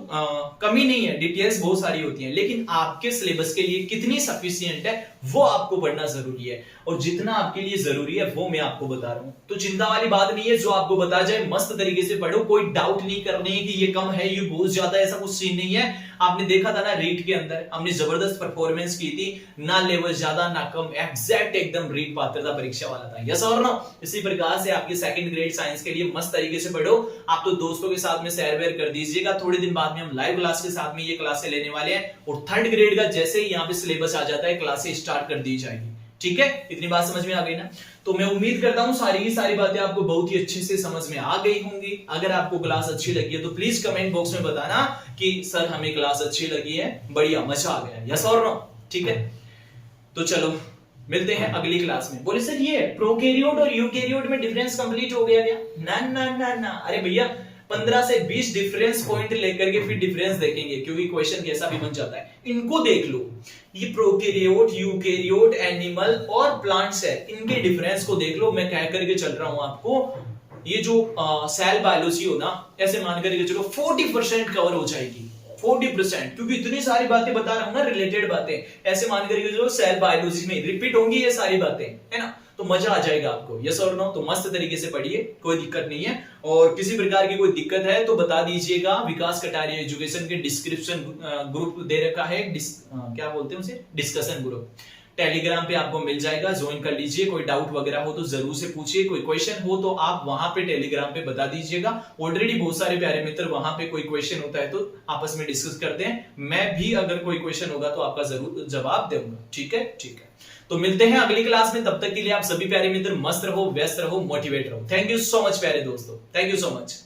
कमी नहीं है, डिटेल्स बहुत सारी होती हैं, लेकिन आपके सिलेबस के लिए कितनी सफिशिएंट है वो आपको पढ़ना जरूरी है, और जितना आपके लिए जरूरी है वो मैं आपको बता रहा हूं। तो चिंता वाली बात नहीं है, जो आपको बता जाए मस्त तरीके से पढ़ो, कोई डाउट नहीं करनी है कि ये कम है ये बहुत ज्यादा, ऐसा कुछ सीन नहीं है। आपने देखा था ना रीट के अंदर हमने जबरदस्त परफॉर्मेंस की थी, ना लेवल ज्यादा ना कम, एग्जैक्ट एकदम रीट पात्रता परीक्षा वाला था, यस और नो। इसी प्रकार से आपके सेकंड ग्रेड साइंस के लिए मस्त तरीके से पढ़ो। आप तो दोस्तों के साथ में शेयर वेयर कर दीजिएगा, थोड़े दिन बाद में हम लाइव क्लास के साथ में ये क्लासें लेने वाले हैं, और थर्ड ग्रेड का जैसे ही यहाँ पे सिलेबस आ जाता है क्लासें स्टार्ट कर दी जाएगी। ठीक है, इतनी बात समझ में आ गई ना? तो मैं उम्मीद करता हूं सारी की सारी बातें आपको बहुत ही अच्छे से समझ में आ गई होंगी। अगर आपको क्लास अच्छी लगी है तो प्लीज कमेंट बॉक्स में बताना कि सर हमें क्लास अच्छी लगी है, बढ़िया मजा आ गया, यस और नो। ठीक है, तो चलो मिलते हैं अगली क्लास में। बोले सर ये प्रोकैरियोट और यूकैरियोट में डिफरेंस कंप्लीट हो गया क्या? ना ना ना ना, अरे भैया 15 से 20 डिफरेंस पॉइंट लेकर के फिर डिफरेंस देखेंगे, क्योंकि क्वेश्चन कैसा भी बन जाता है। इनको देख लो, ये प्रोकैरियोट, यूकैरियोट, एनिमल और प्लांट्स है, इनके डिफरेंस को देख लो। मैं कह करके चल रहा हूं आपको, ये जो सेल बायोलॉजी हो ना, ऐसे मान करके चलो 40% कवर हो जाएगी, 40%, क्योंकि इतनी सारी बातें बता रहा हूं ना, रिलेटेड बातें, ऐसे मान करके चलो सेल बायोलॉजी में रिपीट होंगी ये सारी बातें, है ना? तो मजा आ जाएगा आपको, यस और नो। तो मस्त तरीके से पढ़िए, कोई दिक्कत नहीं है, और किसी प्रकार की कोई दिक्कत है तो बता दीजिएगा। विकास कटारिया एजुकेशन के डिस्क्रिप्शन ग्रुप दे रखा है, क्या बोलते हैं उसे, डिस्कशन ग्रुप, टेलीग्राम पे आपको मिल जाएगा, ज्वाइन कर लीजिए। कोई डाउट वगैरह हो तो जरूर से पूछिए, कोई क्वेश्चन हो तो आप वहां पे टेलीग्राम पे बता दीजिएगा। ऑलरेडी बहुत सारे प्यारे मित्र वहां पे कोई क्वेश्चन होता है तो आपस में डिस्कस करते हैं, मैं भी अगर कोई क्वेश्चन होगा तो आपका जरूर जवाब दूंगा। ठीक है, ठीक है, तो मिलते हैं अगली क्लास में। तब तक के लिए आप सभी प्यारे मित्र मस्त रहो, व्यस्त रहो, मोटिवेट रहो। थैंक यू सो मच प्यारे दोस्तों, थैंक यू सो मच।